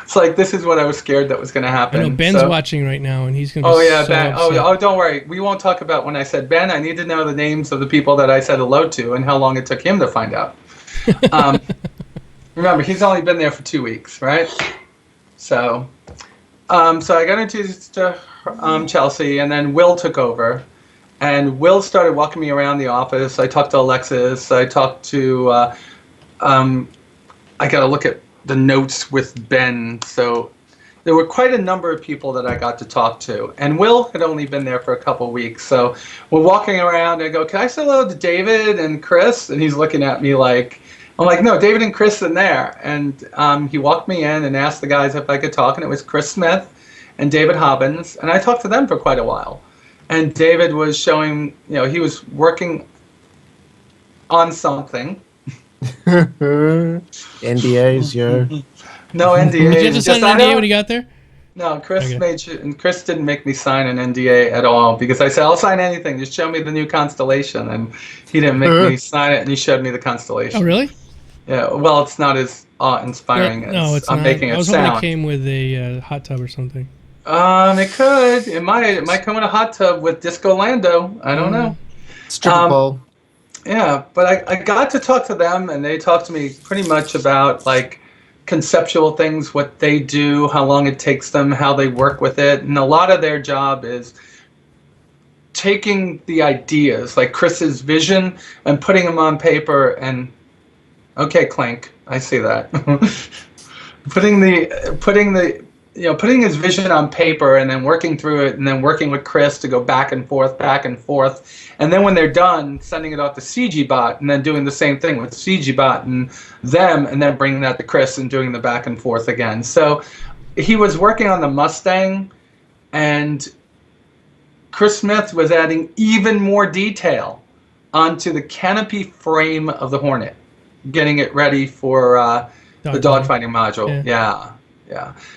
It's like, this is what I was scared that was going to happen. I know Ben's watching right now, and he's going to be Ben. upset. Oh, don't worry. We won't talk about when I said, Ben, I need to know the names of the people that I said hello to and how long it took him to find out. Remember, he's only been there for 2 weeks, right? So I got introduced to Chelsea, and then Will took over. And Will started walking me around the office. I talked to Alexis. I talked to, I got to look at the notes with Ben. So there were quite a number of people that I got to talk to. And Will had only been there for a couple of weeks. So we're walking around, and I go, can I say hello to David and Chris? And he's looking at me like, I'm like, no, David and Chris in there. And he walked me in and asked the guys if I could talk. And it was Chris Smith and David Hobbins. And I talked to them for quite a while. And David was showing, he was working on something. NDAs, No NDAs. Did you have to sign an NDA when you got there? No, Chris Chris didn't make me sign an NDA at all, because I said, I'll sign anything. Just show me the new constellation. And he didn't make me sign it, and he showed me the constellation. Oh, really? Yeah, well, it's not as awe-inspiring as no, it's I'm not. making it I was sound. hoping it came with a hot tub or something. It could. It might come in a hot tub with Disco Lando. I don't know. Stripper pole. Yeah, but I got to talk to them, and they talked to me pretty much about like conceptual things, what they do, how long it takes them, how they work with it, and a lot of their job is taking the ideas, like Chris's vision, and putting them on paper. And okay, Clank, I see that. putting his vision on paper and then working through it and then working with Chris to go back and forth. And then when they're done, sending it off to CGBot and then doing the same thing with CGBot and them and then bringing that to Chris and doing the back and forth again. So he was working on the Mustang, and Chris Smith was adding even more detail onto the canopy frame of the Hornet, getting it ready for the dogfighting module. Yeah.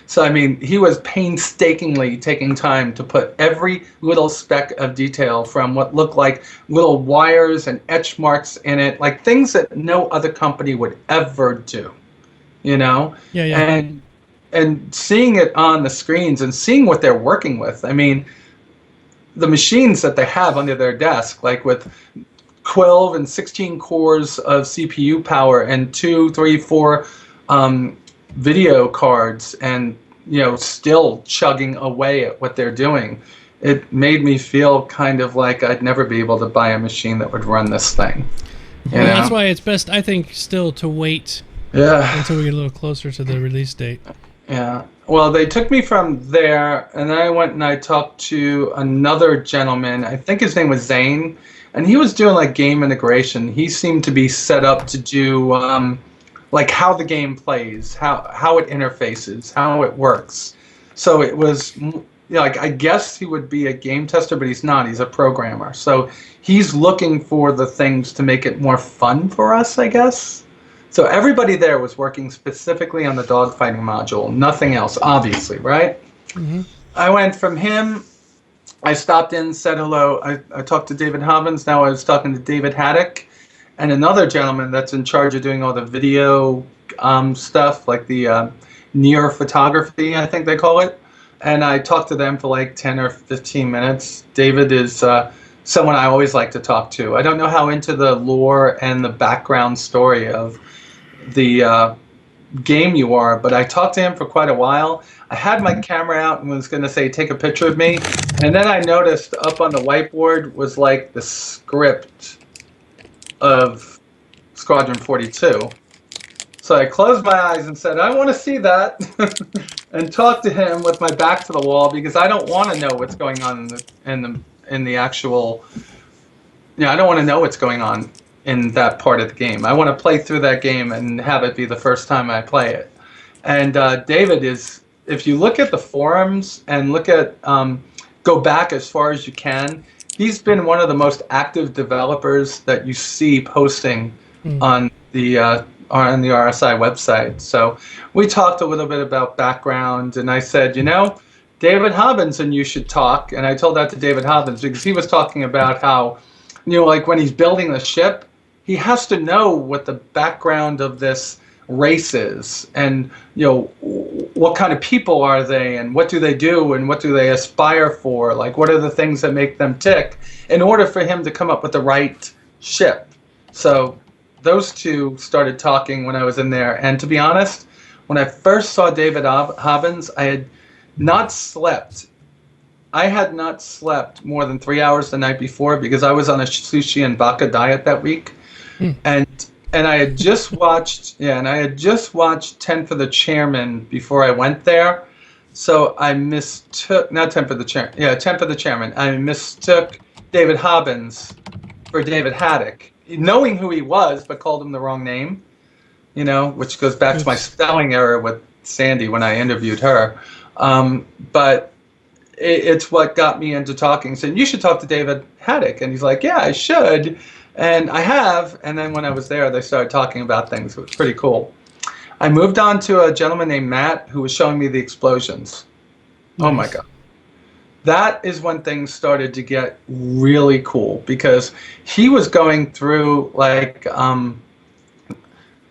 So, I mean, he was painstakingly taking time to put every little speck of detail from what looked like little wires and etch marks in it, like things that no other company would ever do, you know? Yeah. And seeing it on the screens and seeing what they're working with. I mean, the machines that they have under their desk, like with 12 and 16 cores of CPU power and 2, 3, 4 video cards, and still chugging away at what they're doing, it made me feel kind of like I'd never be able to buy a machine that would run this thing. Well, that's why it's best, I think, still to wait until we get a little closer to the release date. Yeah. Well, they took me from there, and then I went and I talked to another gentleman. I think his name was Zane, and he was doing like game integration. He seemed to be set up to do like how the game plays, how it interfaces, how it works. So it was like, I guess he would be a game tester, but he's not. He's a programmer. So he's looking for the things to make it more fun for us, I guess. So everybody there was working specifically on the dogfighting module, nothing else, obviously, right? Mm-hmm. I went from him, I stopped in, said hello. I talked to David Hobbins. Now I was talking to David Haddock, and another gentleman that's in charge of doing all the video stuff, like the near photography, I think they call it. And I talked to them for like 10 or 15 minutes. David is someone I always like to talk to. I don't know how into the lore and the background story of the game you are, but I talked to him for quite a while. I had my camera out and was going to say, take a picture of me. And then I noticed up on the whiteboard was like the script of Squadron 42. So I closed my eyes and said, I want to see that, and talked to him with my back to the wall, because I don't want to know what's going on in the actual. I don't want to know what's going on in that part of the game. I want to play through that game and have it be the first time I play it. And David is, if you look at the forums and look at, go back as far as you can, he's been one of the most active developers that you see posting on the RSI website. So we talked a little bit about background, and I said, David Hobbins and you should talk. And I told that to David Hobbins because he was talking about how, like when he's building the ship, he has to know what the background of this race is, and what kind of people are they, and what do they do, and what do they aspire for, like what are the things that make them tick, in order for him to come up with the right ship. So those two started talking when I was in there, and to be honest, when I first saw David Hobbins, I had not slept. I had not slept more than 3 hours the night before because I was on a sushi and baka diet that week. And I had just watched, 10 for the Chairman before I went there. So I mistook, not 10 for the Chairman, 10 for the Chairman. I mistook David Hobbins for David Haddock, knowing who he was, but called him the wrong name, which goes back to my spelling error with Sandy when I interviewed her. But it's what got me into talking. Saying, you should talk to David Haddock. And he's like, yeah, I should. And I have. And then when I was there, they started talking about things. It was pretty cool. I moved on to a gentleman named Matt who was showing me the explosions. Nice. Oh, my God. That is when things started to get really cool, because he was going through, like,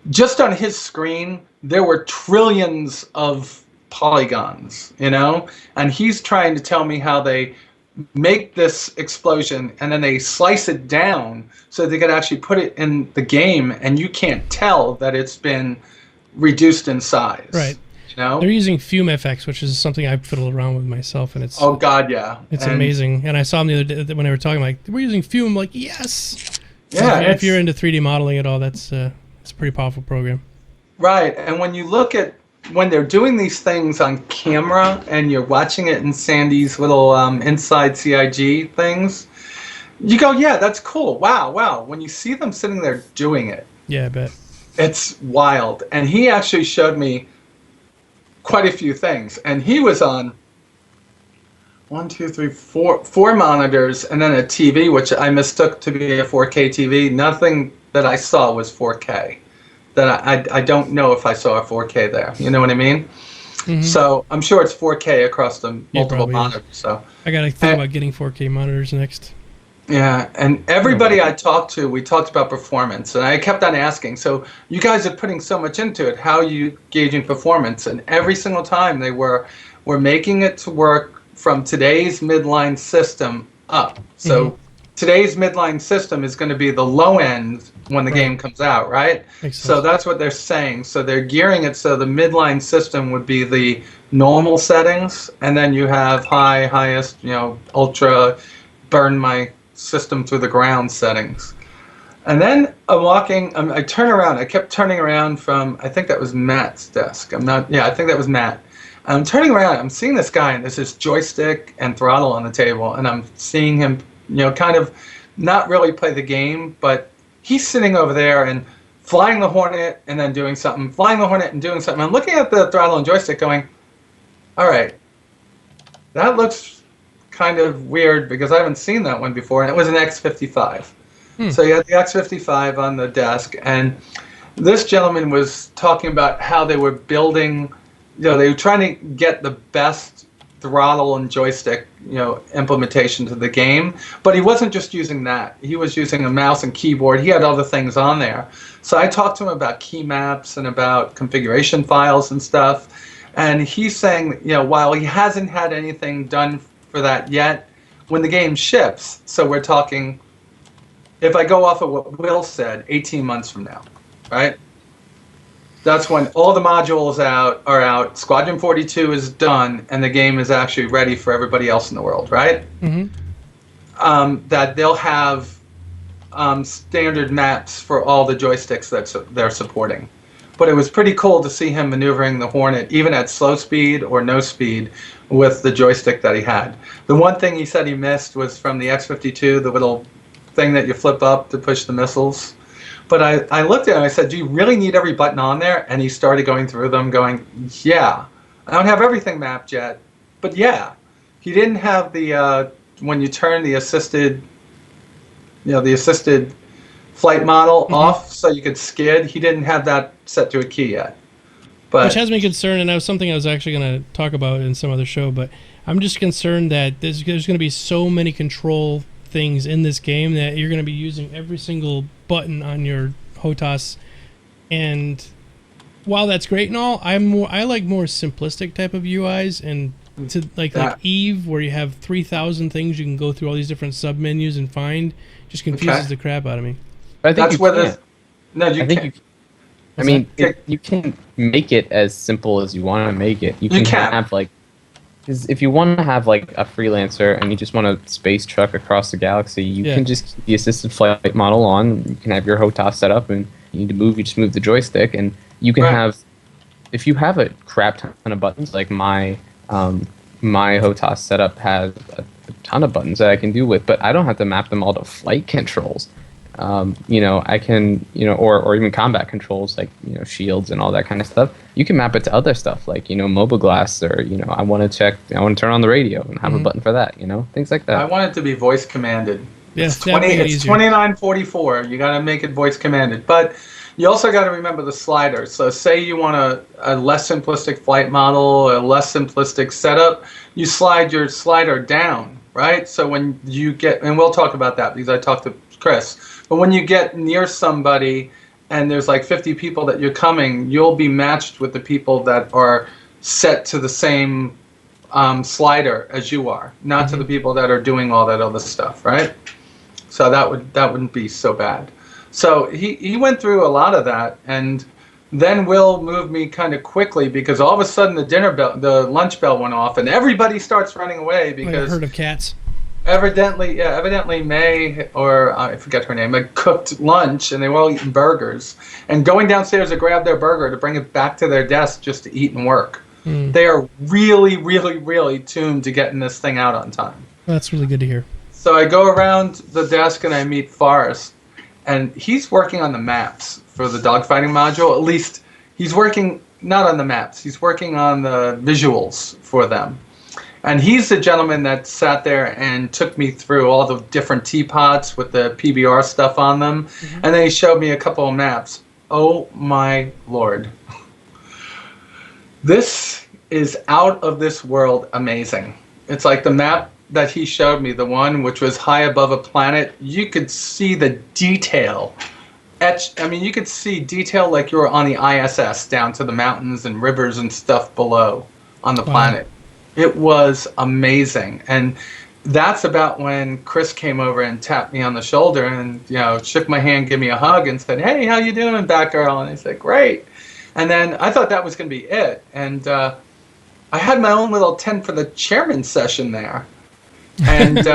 just on his screen, there were trillions of polygons, and he's trying to tell me how they make this explosion and then they slice it down so they could actually put it in the game and you can't tell that it's been reduced in size. Right. They're using Fume FX, which is something I fiddled around with myself, and it's it's amazing. And I saw them the other day when they were talking, like, we're using Fume. I'm like, yes. Yeah. So if you're into 3D modeling at all, it's a pretty powerful program. Right. And when you look at when they're doing these things on camera and you're watching it in Sandy's little inside CIG things, you go, yeah, that's cool. Wow. When you see them sitting there doing it, yeah, I bet it's wild. And he actually showed me quite a few things, and he was on 4 monitors and then a TV, which I mistook to be a 4K TV. Nothing that I saw was 4K. That I don't know if I saw a 4K there. You know what I mean? Mm-hmm. So I'm sure it's 4K across the multiple monitors. So I gotta think about getting 4K monitors next. Yeah, and everybody I talked to, we talked about performance, and I kept on asking, so you guys are putting so much into it, how are you gauging performance? And every single time they were making it to work from today's midline system up. So today's midline system is going to be the low end when the game comes out, right? So that's what they're saying. So they're gearing it so the midline system would be the normal settings, and then you have highest, ultra, burn my system through the ground settings. And then I turn around. I kept turning around from, I think that was Matt's desk. I think that was Matt. I'm turning around. I'm seeing this guy, and there's this joystick and throttle on the table, and I'm seeing him, kind of not really play the game, but he's sitting over there and flying the Hornet and then doing something, flying the Hornet and doing something. I'm looking at the throttle and joystick going, all right, that looks kind of weird because I haven't seen that one before, and it was an X55. So you had the X55 on the desk, and this gentleman was talking about how they were building, they were trying to get the best throttle and joystick, implementation to the game, but he wasn't just using that. He was using a mouse and keyboard. He had other things on there. So I talked to him about key maps and about configuration files and stuff, and he's saying, while he hasn't had anything done for that yet, when the game ships, so we're talking, if I go off of what Will said, 18 months from now, right? That's when all the modules are out, Squadron 42 is done, and the game is actually ready for everybody else in the world, right? That they'll have standard maps for all the joysticks that they're supporting. But it was pretty cool to see him maneuvering the Hornet, even at slow speed or no speed, with the joystick that he had. The one thing he said he missed was from the X-52, the little thing that you flip up to push the missiles. But I looked at him and I said, do you really need every button on there? And he started going through them going, yeah. I don't have everything mapped yet, but yeah. He didn't have the, when you turn the assisted flight model off so you could skid, he didn't have that set to a key yet. But which has me concerned, and that was something I was actually going to talk about in some other show, but I'm just concerned that there's going to be so many control things in this game that you're going to be using every single button on your HOTAS, and while that's great and all, I like more simplistic type of UIs, and to like Eve, where you have 3,000 things you can go through all these different sub menus and find, just confuses the crap out of me. But I think that's where you can make it as simple as you want to make it. You can have because if you want to have like a freelancer and you just want a space truck across the galaxy, you can just keep the assisted flight model on. You can have your HOTAS set up, and you need to move, you just move the joystick, and you can have, if you have a crap ton of buttons, like my HOTAS setup has a ton of buttons that I can do with, but I don't have to map them all to flight controls. I can, or even combat controls like, shields and all that kind of stuff. You can map it to other stuff like, mobile glass, or, I want to turn on the radio and have a button for that, things like that. I want it to be voice commanded. Yes, it's 2944. You got to make it voice commanded. But you also got to remember the sliders. So say you want a less simplistic flight model, a less simplistic setup, you slide your slider down, right? So when you get, and we'll talk about that because I talked to Chris, but when you get near somebody and there's like 50 people that you're coming, you'll be matched with the people that are set to the same slider as you are, not to the people that are doing all that other stuff, right? So that wouldn't be so bad. So he went through a lot of that, and then Will moved me kind of quickly because all of a sudden the lunch bell went off, and everybody starts running away because Like a herd of cats. Evidently May, or I forget her name, had cooked lunch, and they were all eating burgers, and going downstairs to grab their burger to bring it back to their desk just to eat and work. They are really, really, really tuned to getting this thing out on time. That's really good to hear. So I go around the desk and I meet Forrest, and he's working on the maps for the dogfighting module. At least he's working not on the maps, he's working on the visuals for them. And he's the gentleman that sat there and took me through all the different teapots with the PBR stuff on them. And then he showed me a couple of maps. Oh my Lord. This is out of this world amazing. It's like the map that he showed me, the one which was high above a planet. You could see the detail etched. I mean, you could see detail like you were on the ISS down to the mountains and rivers and stuff below on the planet. It was amazing. And that's about when Chris came over and tapped me on the shoulder and, shook my hand, gave me a hug and said, "Hey, how you doing, Batgirl?" And I said, "Great." And then I thought that was going to be it. And I had my own little 10 for the chairman session there. And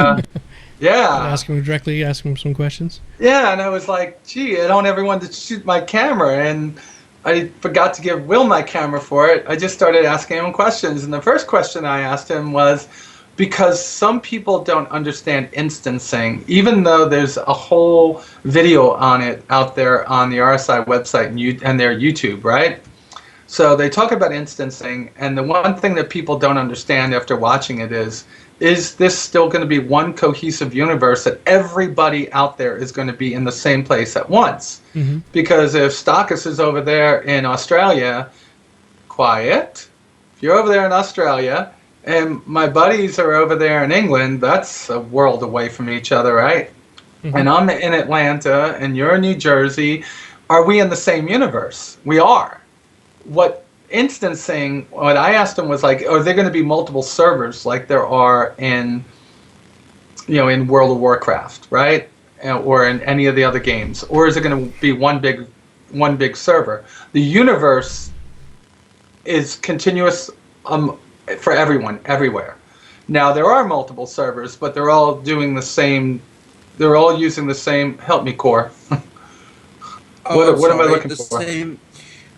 Ask him some questions. Yeah, and I was like, gee, I don't ever want to shoot my camera. And I forgot to give Will my camera for it. I just started asking him questions. And the first question I asked him was, because some people don't understand instancing, even though there's a whole video on it out there on the RSI website and their YouTube, right? So they talk about instancing, and the one thing that people don't understand after watching it is this still going to be one cohesive universe that everybody out there is going to be in the same place at once? Because if Stockus is over there in Australia, quiet. If you're over there in Australia, and my buddies are over there in England, that's a world away from each other, right? And I'm in Atlanta, and you're in New Jersey. Are we in the same universe? We are. What I asked them was like, are there going to be multiple servers like there are in World of Warcraft, right? Or in any of the other games? Or is it going to be one big server? The universe is continuous for everyone, everywhere. Now, there are multiple servers, but they're all doing the same. They're all using the same. Help me, Core. What am I looking for?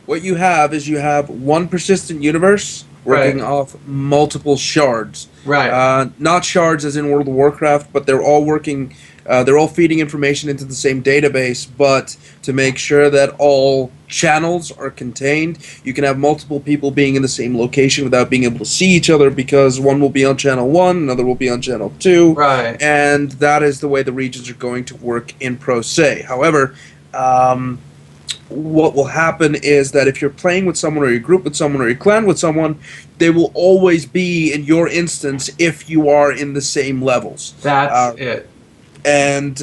What you have is one persistent universe working off multiple shards. Right. Not shards as in World of Warcraft, but they're all working. They're all feeding information into the same database, but to make sure that all channels are contained, you can have multiple people being in the same location without being able to see each other, because one will be on channel 1, another will be on channel 2. Right. And that is the way the regions are going to work in Pro Se. However, what will happen is that if you're playing with someone, or you group with someone, or you clan with someone, they will always be in your instance if you are in the same levels. That's it. And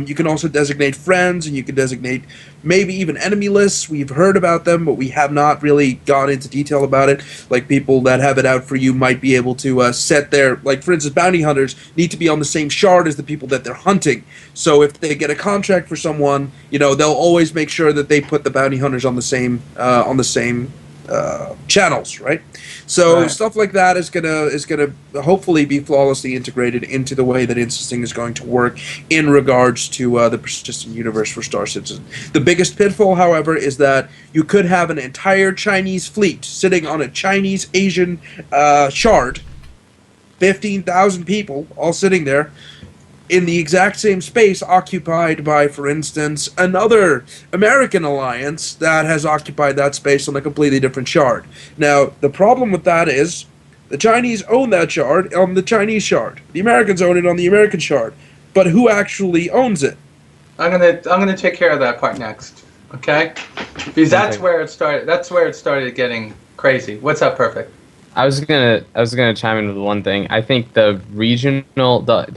you can also designate friends, and you can designate maybe even enemy lists. We've heard about them, but we have not really gone into detail about it. Like, people that have it out for you might be able to set their, like, for instance, bounty hunters need to be on the same shard as the people that they're hunting. So if they get a contract for someone, they'll always make sure that they put the bounty hunters on the same channels, right? So stuff like that is gonna hopefully be flawlessly integrated into the way that instancing is going to work in regards to the persistent universe for Star Citizen. The biggest pitfall, however, is that you could have an entire Chinese fleet sitting on a Chinese-Asian shard, 15,000 people all sitting there, in the exact same space occupied by, for instance, another American alliance that has occupied that space on a completely different shard. Now, the problem with that is the Chinese own that shard on the Chinese shard. The Americans own it on the American shard. But who actually owns it? I'm gonna take care of that part next. Okay? Because that's where it started. That's where it started getting crazy. What's up, Perfect? I was gonna chime in with one thing. I think the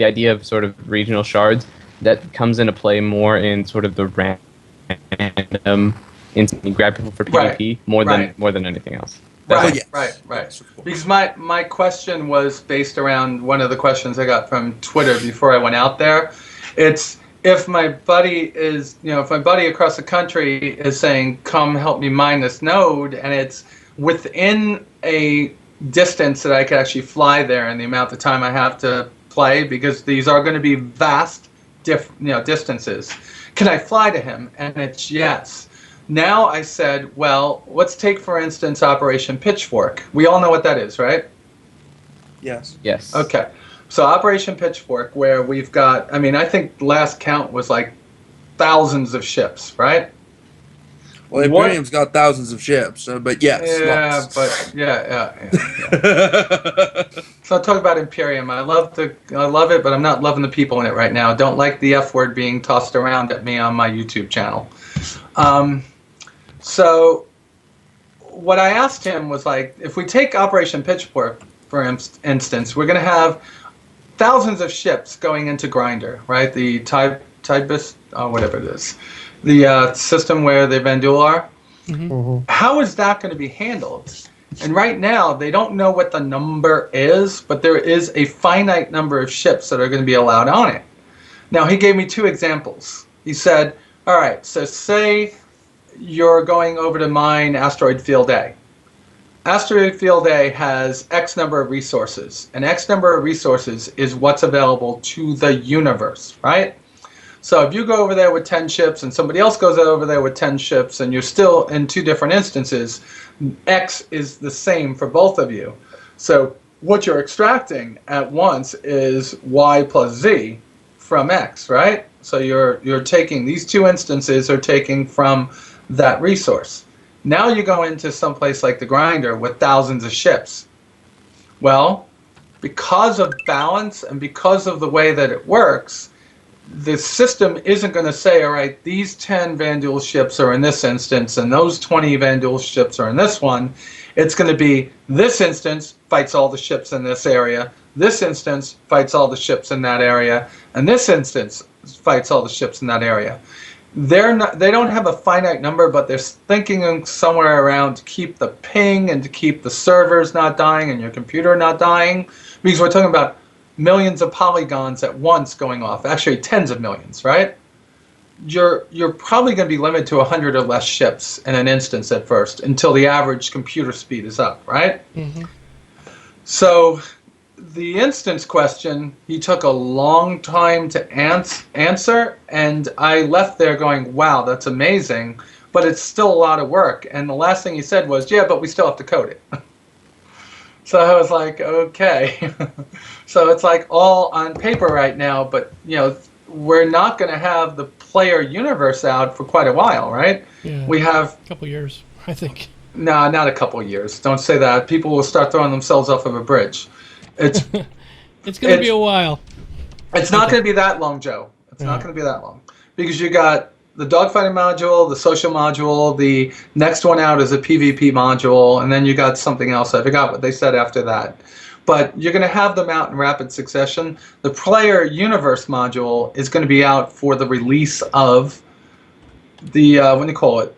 idea of sort of regional shards, that comes into play more in sort of the random, you grab people for PvP more than anything else. Right, Well, yes. right. Yes, of course. Because my question was based around one of the questions I got from Twitter before I went out there. It's if my buddy is, if my buddy across the country is saying, come help me mine this node, and it's within a distance that I could actually fly there and the amount of time I have to play, because these are going to be vast distances. Can I fly to him? And it's yes. Now I said, well, let's take, for instance, Operation Pitchfork. We all know what that is, right? Yes. Yes. Okay. So Operation Pitchfork, where we've got, I think the last count was like thousands of ships, right? Well, Imperium's got thousands of ships, but yes. Yeah, lots. but yeah. So I'll talk about Imperium. I love it, but I'm not loving the people in it right now. Don't like the F word being tossed around at me on my YouTube channel. So what I asked him was, like, if we take Operation Pitchfork, for instance, we're going to have thousands of ships going into Grinder, right? The Tibus, whatever it is. The system where the Vandul are. Mhm. How is that going to be handled? And right now, they don't know what the number is, but there is a finite number of ships that are going to be allowed on it. Now, he gave me two examples. He said, all right, so say you're going over to mine Asteroid Field A. Asteroid Field A has X number of resources, and X number of resources is what's available to the universe, right? So if you go over there with 10 ships and somebody else goes over there with 10 ships and you're still in two different instances, X is the same for both of you. So what you're extracting at once is Y plus Z from X, right? So you're taking, these two instances are taking from that resource. Now you go into some place like the Grinder with thousands of ships. Well, because of balance and because of the way that it works, the system isn't going to say, all right, these 10 Vandul ships are in this instance and those 20 Vandul ships are in this one. It's going to be this instance fights all the ships in this area, this instance fights all the ships in that area, and this instance fights all the ships in that area. They don't have a finite number, but they're thinking somewhere around to keep the ping and to keep the servers not dying and your computer not dying, because we're talking about millions of polygons at once going off, actually tens of millions, right? You're probably going to be limited to 100 or less ships in an instance at first until the average computer speed is up, right? Mm-hmm. So the instance question, he took a long time to answer, and I left there going, wow, that's amazing, but it's still a lot of work. And the last thing he said was, yeah, but we still have to code it. So I was like, okay. So it's like all on paper right now, but we're not going to have the player universe out for quite a while, right? Yeah. We have a couple years, I think. No, not a couple of years. Don't say that. People will start throwing themselves off of a bridge. It's It's going to be a while. It's not going to be that long, Joe. It's not going to be that long, because you got the dogfighting module, the social module, the next one out is a PvP module, and then you got something else. I forgot what they said after that. But you're going to have them out in rapid succession. The player universe module is going to be out for the release of the,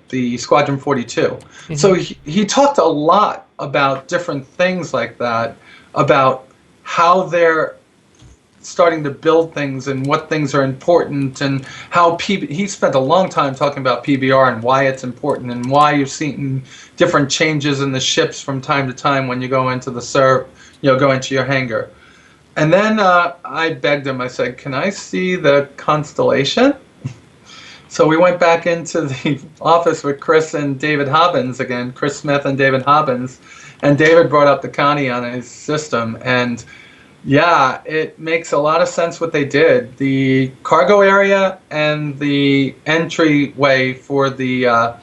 the Squadron 42. Mm-hmm. So he talked a lot about different things like that, about how they're starting to build things and what things are important, and how he spent a long time talking about PBR and why it's important and why you're seeing different changes in the ships from time to time when you go into the go into your hangar. And then I begged him, I said, can I see the constellation? So we went back into the office with Chris and David Hobbins again, Chris Smith and David Hobbins, and David brought up the Connie on his system, and yeah, it makes a lot of sense what they did. The cargo area and the entryway for the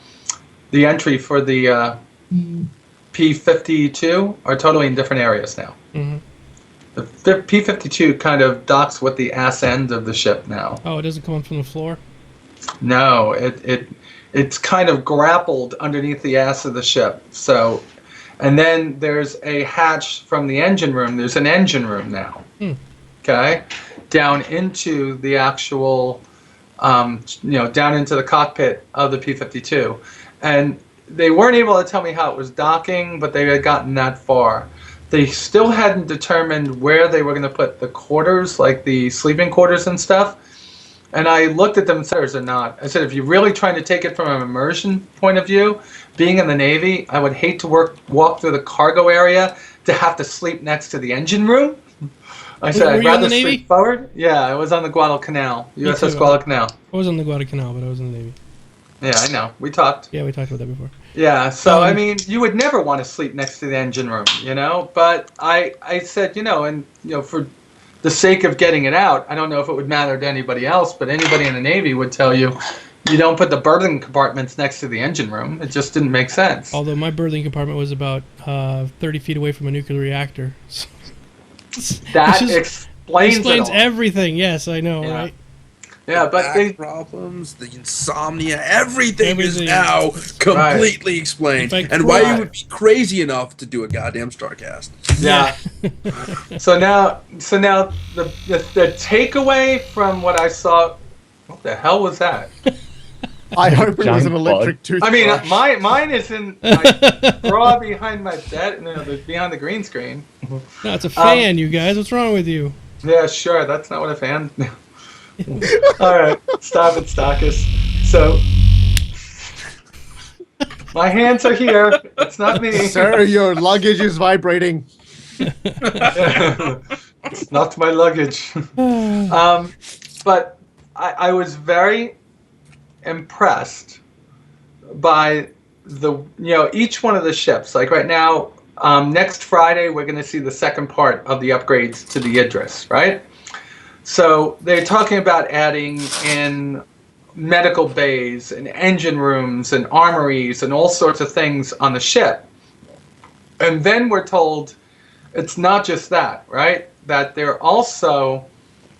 P-52 are totally in different areas now. Mm-hmm. The P-52 kind of docks with the ass end of the ship now. Oh, it doesn't come up from the floor? No, it's kind of grappled underneath the ass of the ship. So. And then there's a hatch from the engine room. There's an engine room now, okay, down into the actual, down into the cockpit of the P-52. And they weren't able to tell me how it was docking, but they had gotten that far. They still hadn't determined where they were going to put the quarters, like the sleeping quarters and stuff. And I looked at them and said, or not. I said, if you're really trying to take it from an immersion point of view, being in the Navy, I would hate to walk through the cargo area to have to sleep next to the engine room. I said, I'd rather sleep forward. Yeah, I was on the Guadalcanal, USS Guadalcanal. I was on the Guadalcanal, but I was in the Navy. Yeah, I know. We talked. Yeah, we talked about that before. Yeah, so I mean, you would never want to sleep next to the engine room, you know. But I said, for the sake of getting it out, I don't know if it would matter to anybody else, but anybody in the Navy would tell you, you don't put the berthing compartments next to the engine room. It just didn't make sense. Although my berthing compartment was about 30 feet away from a nuclear reactor. That explains everything. Yes, I know, yeah. right? Yeah, but the problems, the insomnia, everything is now completely explained, and why you would be crazy enough to do a goddamn StarCast. Yeah. so now the takeaway from what I saw, what the hell was that? I hope it was an electric toothbrush. I mean, mine is in my drawer behind my bed, behind the green screen. No, it's a fan, you guys. What's wrong with you? Yeah, sure. That's not what a fan. All right, stop it, StarCast. So, my hands are here. It's not me. Sir, your luggage is vibrating. It's not my luggage. But I was very impressed by each one of the ships. Like right now, next Friday, we're going to see the second part of the upgrades to the Idris, right? So they're talking about adding in medical bays and engine rooms and armories and all sorts of things on the ship. And then we're told it's not just that, right? That they're also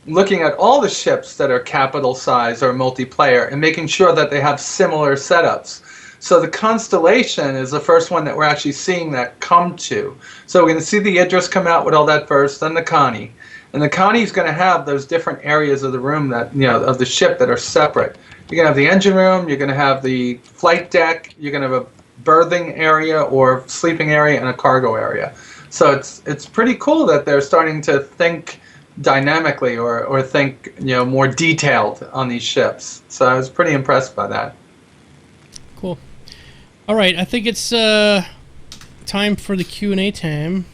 looking at all the ships that are capital size or multiplayer and making sure that they have similar setups. So the Constellation is the first one that we're actually seeing that come to. So we're going to see the Idris come out with all that first, then the Connie. And the Connie's going to have those different areas of the room that, of the ship that are separate. You're going to have the engine room, you're going to have the flight deck, you're going to have a berthing area or sleeping area and a cargo area. So it's pretty cool that they're starting to think dynamically or think, more detailed on these ships. So I was pretty impressed by that. Cool. All right, I think it's time for the Q&A time.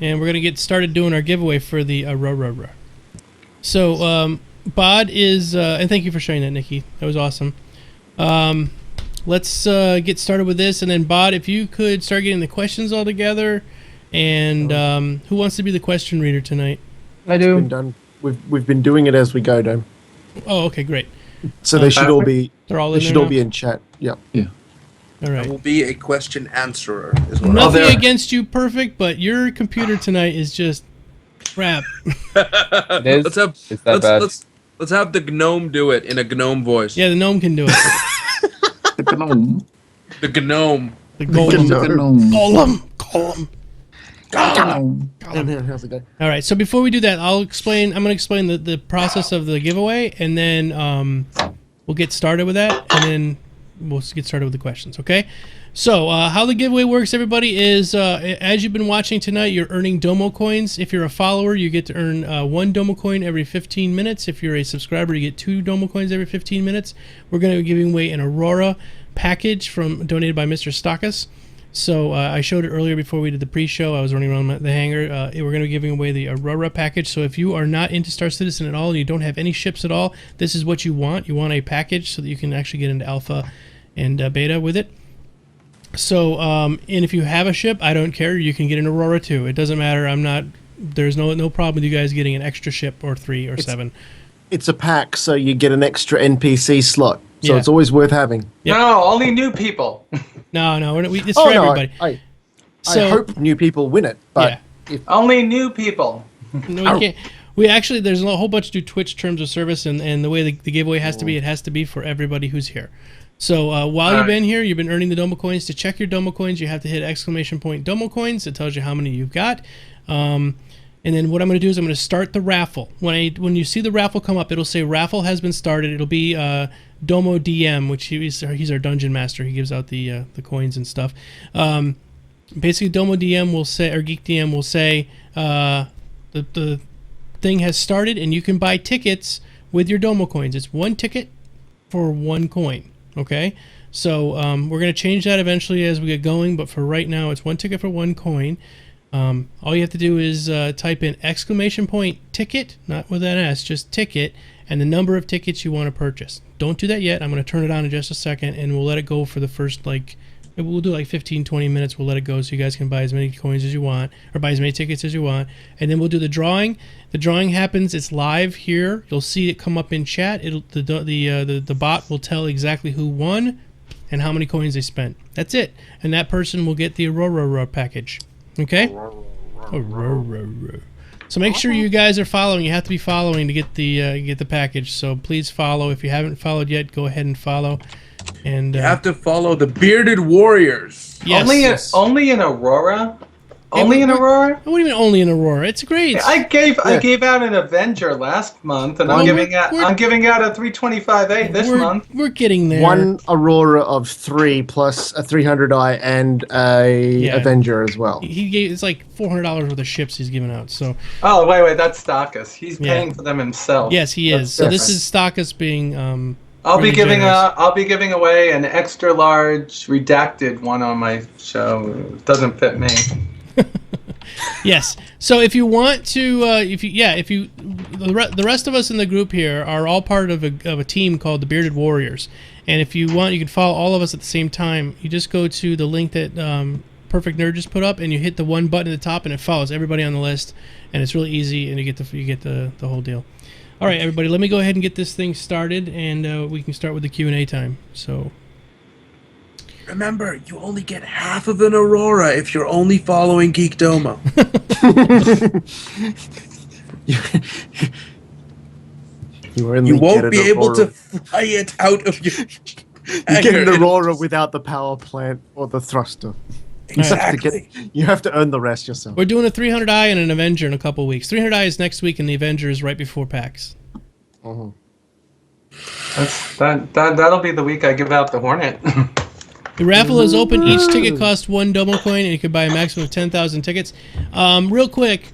And we're going to get started doing our giveaway for the Aurora. So, Bod is... and thank you for sharing that, Nikki. That was awesome. Let's get started with this. And then, Bod, if you could start getting the questions all together. And who wants to be the question reader tonight? I do. It's been done. We've been doing it as we go, Dome. Oh, okay, great. So they should all be... They're all in They there should all now? be in chat. Yeah. Yeah. All right. I will be a question answerer. Is what Nothing against you, Perfect, but your computer tonight is just crap. It is? Let's have It's that bad. let's have the gnome do it in a gnome voice. Yeah, the gnome can do it. The gnome. The gnome. The golem. The gnome. Golem. Gnome. And how's it go? All right, so before we do that, I'm going to explain the process of the giveaway, and then we'll get started with that, and then we'll get started with the questions, okay? So how the giveaway works, everybody, is as you've been watching tonight, you're earning Domo coins. If you're a follower, you get to earn 1 Domo coin every 15 minutes. If you're a subscriber, you get 2 Domo coins every 15 minutes. We're going to be giving away an Aurora package donated by Mr. StarCast. So I showed it earlier before we did the pre-show. I was running around the hangar. We're going to be giving away the Aurora package. So if you are not into Star Citizen at all and you don't have any ships at all, this is what you want. You want a package so that you can actually get into Alpha and Beta with it. So, and if you have a ship, I don't care. You can get an Aurora too. It doesn't matter. There's no problem with you guys getting an extra ship or 3 or 7. It's a pack, so you get an extra NPC slot. So Yeah. it's always worth having. Yep. No, only new people. No, it's for everybody. I So- hope new people win it, but Only new people. No, we can't. We actually, there's a whole bunch to do Twitch terms of service, and the way the giveaway has to be, it has to be for everybody who's here. So while you've been here, you've been earning the Domo coins. To check your Domo coins, you have to hit !Domo coins. It tells you how many you've got. And then what I'm going to do is I'm going to start the raffle. When you see the raffle come up, it'll say raffle has been started. It'll be Domo DM, which he's our dungeon master. He gives out the coins and stuff. Basically, Domo DM will say, or Geek DM will say, the thing has started, and you can buy tickets with your Domo coins. It's 1 ticket for 1 coin. Okay, so we're going to change that eventually as we get going, but for right now, it's 1 ticket for 1 coin. All you have to do is type in !ticket, not with an S, just ticket, and the number of tickets you want to purchase. Don't do that yet. I'm going to turn it on in just a second, and we'll let it go for the first, we'll do 15-20 minutes. We'll let it go so you guys can buy as many coins as you want, or buy as many tickets as you want, and then we'll do the drawing. The drawing happens. It's live here. You'll see it come up in chat. The bot will tell exactly who won and how many coins they spent. That's it, and that person will get the Aurora package. Okay? So make sure you guys are following. You have to be following to get the package. So please follow. If you haven't followed yet, go ahead and follow. And you have to follow the Bearded Warriors. Yes. Only in Aurora? Only in Aurora? What do you mean only in Aurora? It's great. I gave out an Avenger last month, and I'm giving out a 325A this month. We're getting there. 1 Aurora of 3 plus a 300i and a Avenger as well. He gave it's like $400 worth of ships he's giving out. So. Oh wait, that's Stockus. He's paying for them himself. Yes, he is. So this is Stockus being. I'll be giving away an extra large redacted one on my show. It doesn't fit me. Yes. So if you want to, the rest of us in the group here are all part of a team called the Bearded Warriors, and if you want, you can follow all of us at the same time. You just go to the link that Perfect Nerd just put up, and you hit the one button at the top, and it follows everybody on the list, and it's really easy, and you get the whole deal. All right, everybody, let me go ahead and get this thing started, and we can start with the Q&A time. So. Remember, you only get half of an Aurora if you're only following Geekdomo. You won't be able to fly it out of your. You get an Aurora without the power plant or the thruster. Exactly. You have to earn the rest yourself. We're doing a 300i and an Avenger in a couple weeks. 300i is next week, and the Avenger is right before PAX. Uh-huh. That'll be the week I give out the Hornet. The raffle is open. Each ticket costs 1 Domo coin, and you can buy a maximum of 10,000 tickets. Real quick,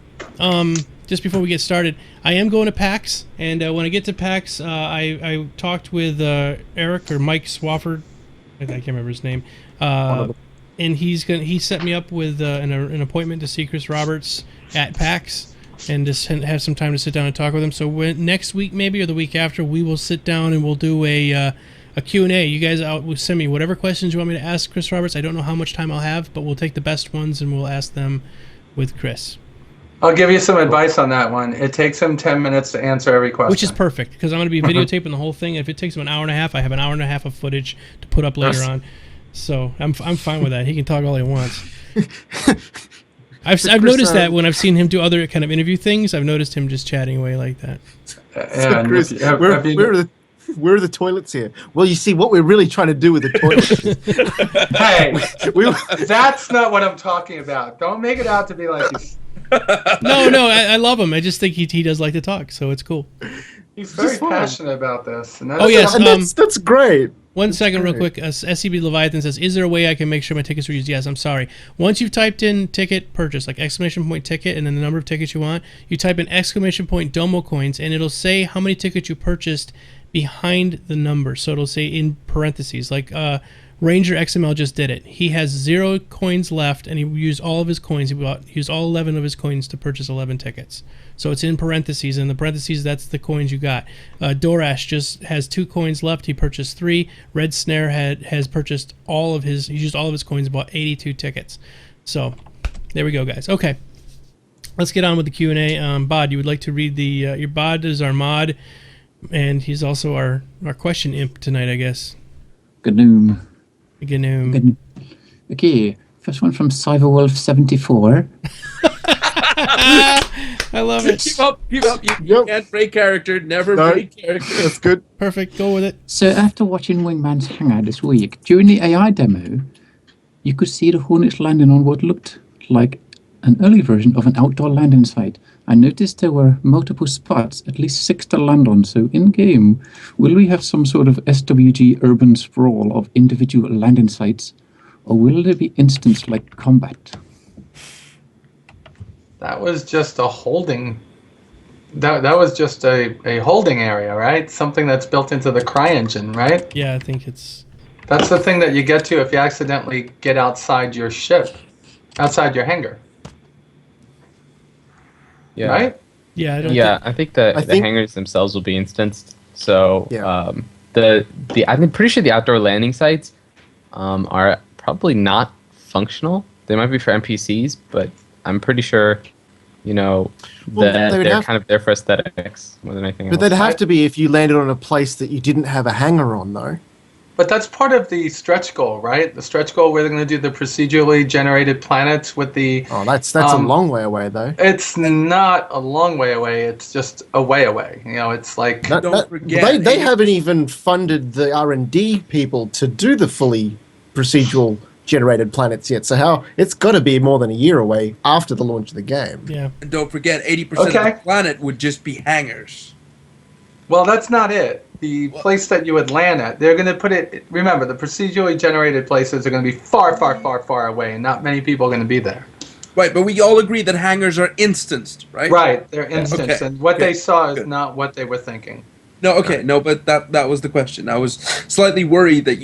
just before we get started, I am going to PAX, and when I get to PAX, I talked with Eric or Mike Swafford, I can't remember his name, and he set me up with an appointment to see Chris Roberts at PAX, and just have some time to sit down and talk with him. So next week maybe, or the week after, we will sit down and we'll do a Q&A. You guys will send me whatever questions you want me to ask Chris Roberts. I don't know how much time I'll have, but we'll take the best ones and we'll ask them with Chris. I'll give you some advice on that one. It takes him 10 minutes to answer every question. Which is perfect, because I'm going to be videotaping the whole thing. If it takes him an hour and a half, I have an hour and a half of footage to put up later on. So I'm fine with that. He can talk all he wants. I've noticed that when I've seen him do other kind of interview things, I've noticed him just chatting away like that. So Chris, where are the toilets here? Well, you see, what we're really trying to do with the toilets. Hey, that's not what I'm talking about. Don't make it out to be like he's... No, I love him. I just think he does like to talk, so it's cool. He's very passionate about this. And that's great. One second, real quick. SCB Leviathan says, "Is there a way I can make sure my tickets are used?" Yes, I'm sorry. Once you've typed in ticket purchase, like ! ticket, and then the number of tickets you want, you type in ! Domo coins, and it'll say how many tickets you purchased behind the number. So it'll say in parentheses, like Ranger XML just did it. He has 0 coins left, and he used all of his coins. He used all 11 of his coins to purchase 11 tickets. So it's in parentheses, and the parentheses, that's the coins you got. Dorash just has 2 coins left. He purchased 3. Red Snare has purchased he used all of his coins, bought 82 tickets. So there we go, guys. Okay, let's get on with the Q&A. Bod, you would like to read your Bod is our mod, and he's also our question imp tonight, I guess. Gnoom. Gnoom. Okay, first one from Cyberwolf74. I love it. Keep up. You can't break character. Never break character. That's good. Perfect. Go with it. So after watching Wingman's Hangout this week, during the AI demo, you could see the Hornets landing on what looked like an early version of an outdoor landing site. I noticed there were multiple spots, at least 6 to land on. So in-game, will we have some sort of SWG urban sprawl of individual landing sites, or will there be instance-like combat? That was just a holding. That was just a holding area, right? Something that's built into the CryEngine, right? Yeah, I think it's. That's the thing that you get to if you accidentally get outside your ship, outside your hangar, Yeah. right? Yeah, I don't. Yeah, I think the I think- hangars themselves will be instanced. So Yeah. I'm pretty sure the outdoor landing sites are probably not functional. They might be for NPCs, but I'm pretty sure, Well, that they would they're have- kind of there for aesthetics more than anything But else. they'd have to be if you landed on a place that you didn't have a hangar on, though. But that's part of the stretch goal, right? The stretch goal where they're going to do the procedurally generated planets with the. Oh, that's a long way away, though. It's not a long way away. It's just a way away. It's like. Don't forget, they haven't even funded the R&D people to do the fully procedural generated planets yet. So how it's got to be more than a year away after the launch of the game. Yeah. And don't forget, 80% of Okay. the planet would just be hangars. Well, that's not it. The place that you would land at, they're going to put it. Remember, the procedurally generated places are going to be far, far, far, far away, and not many people are going to be there. Right, but we all agree that hangars are instanced, right? Right, they're instance, Okay, and what okay, they saw is good. not what they were thinking. No, okay, no, but that was the question. I was slightly worried that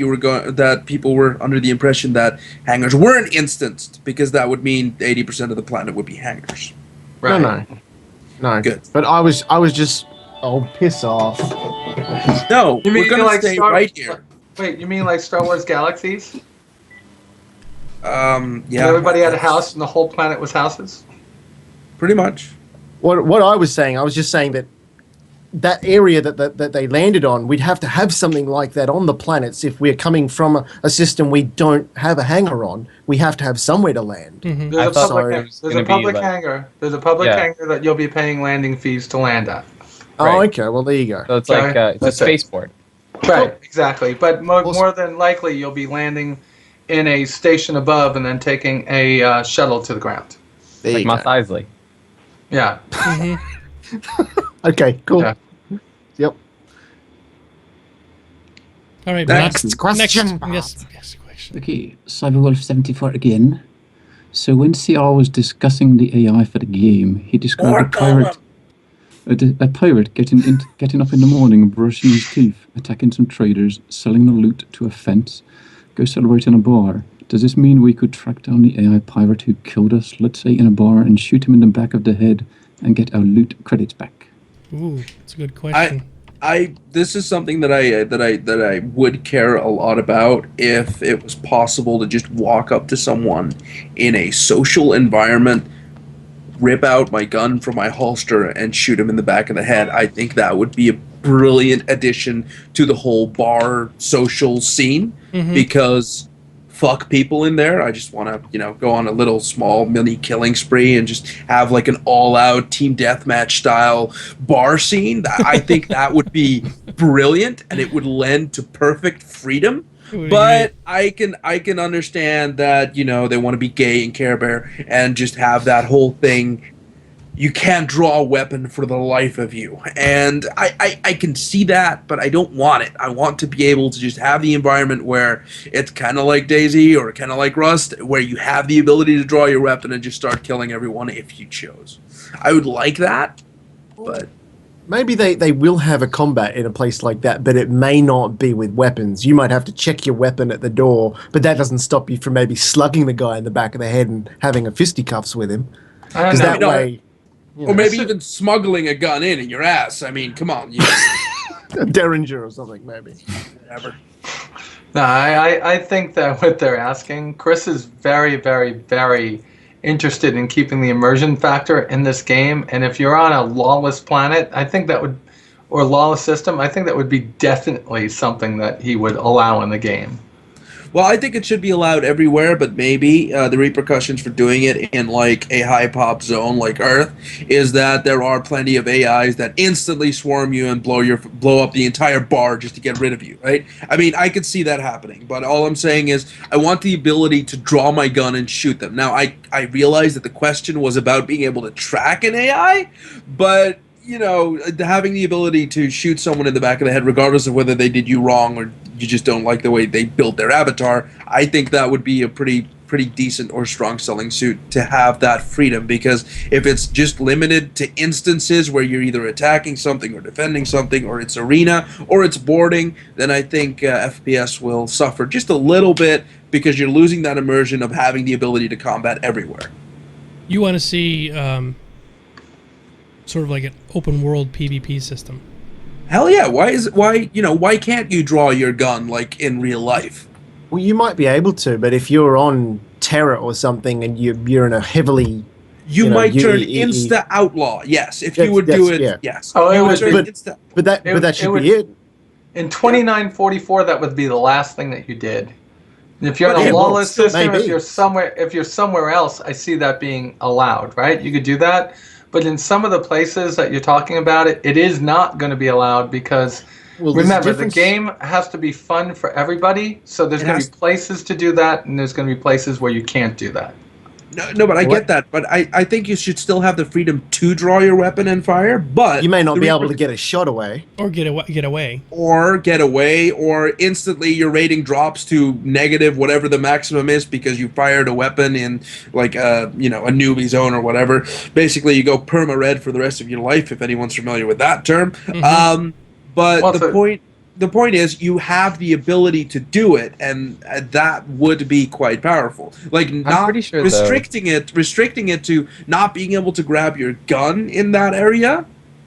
that people were under the impression that hangars weren't instanced, because that would mean 80% of the planet would be hangars. Right. No. Good. But I was just. Oh, piss off. No, You mean we're gonna like stay Star- right here. Wait, you mean like Star Wars Galaxies? Yeah. And everybody had a house, and the whole planet was houses. Pretty much. What I was saying, I was just saying that area that they landed on, we'd have to have something like that on the planets if we're coming from a system we don't have a hangar on. We have to have somewhere to land. Mhm. There's I a thought public, it was there's gonna a be, public like- hangar. There's a public Yeah. hangar that you'll be paying landing fees to land at. Oh, Right. okay. Well, there you go. So it's Okay, like it's a that's it. spaceport. Right, exactly. But Also- more than likely, you'll be landing in a station above and then taking a shuttle to the ground. There Like you Mos go. Eisley. Yeah. Mhm. Okay, cool. Yeah. Yep. All right. Next question, Yes. Yes. Question. Okay, Cyberwolf74 again. So when CR was discussing the AI for the game, he described a pirate, a pirate getting up in the morning, brushing his teeth, attacking some traders, selling the loot to a fence, go celebrate in a bar. Does this mean we could track down the AI pirate who killed us, let's say in a bar, and shoot him in the back of the head and get our loot credits back? Ooh, that's a good question. This is something that I would care a lot about if it was possible to just walk up to someone in a social environment, rip out my gun from my holster and shoot him in the back of the head. I think that would be a brilliant addition to the whole bar social scene, Mhm. because fuck people in there. I just want to, go on a little small mini killing spree and just have like an all-out team deathmatch style bar scene. I think that would be brilliant, and it would lend to perfect freedom. It would be But I can understand that they want to be gay in Care Bear and just have that whole thing. You can't draw a weapon for the life of you, and I can see that, but I don't want it. I want to be able to just have the environment where it's kind of like DayZ or kind of like Rust, where you have the ability to draw your weapon and just start killing everyone if you chose. I would like that, but Maybe they will have a combat in a place like that, but it may not be with weapons. You might have to check your weapon at the door, but that doesn't stop you from maybe slugging the guy in the back of the head and having a fisticuffs with him. I don't Because know. that know. way, or maybe even smuggling a gun in your ass. I mean, come on, a Derringer or something, maybe. whatever. No, I think that what they're asking, Chris is very, very, very interested in keeping the immersion factor in this game. And if you're on a lawless planet, or lawless system, I think that would be definitely something that he would allow in the game. Well, I think it should be allowed everywhere, but maybe the repercussions for doing it in like a high pop zone like Earth is that there are plenty of AIs that instantly swarm you and blow up the entire bar just to get rid of you, right? I mean, I could see that happening, but all I'm saying is I want the ability to draw my gun and shoot them. Now, I realize that the question was about being able to track an AI, but you know, having the ability to shoot someone in the back of the head, regardless of whether they did you wrong or you just don't like the way they built their avatar, I think that would be a pretty decent or strong selling suit to have that freedom. Because if it's just limited to instances where you're either attacking something or defending something, or it's arena or it's boarding, then I think FPS will suffer just a little bit because you're losing that immersion of having the ability to combat everywhere. You want to see sort of like an open world PvP system. Hell yeah! Why can't you draw your gun like in real life? Well, you might be able to, but if you're on Terra or something and you're in a heavily... You might turn insta outlaw. Yes, if you would do it. Yes. Oh, it would be. But that should be it. In 2944, that would be the last thing that you did. And if you're in a lawless system, if you're somewhere else, I see that being allowed, right? You could do that. But in some of the places that you're talking about, it is not going to be allowed because, remember, the game has to be fun for everybody. So there's going to be places to do that, and there's going to be places where you can't do that. No, but I get that. But I think you should still have the freedom to draw your weapon and fire. But you may not be able to get a shot away, or get away, or instantly your rating drops to negative, whatever the maximum is, because you fired a weapon in like a newbie zone or whatever. Basically, you go perma red for the rest of your life, if anyone's familiar with that term. Mm-hmm. The point is, you have the ability to do it, and that would be quite powerful. Like, not restricting it to not being able to grab your gun in that area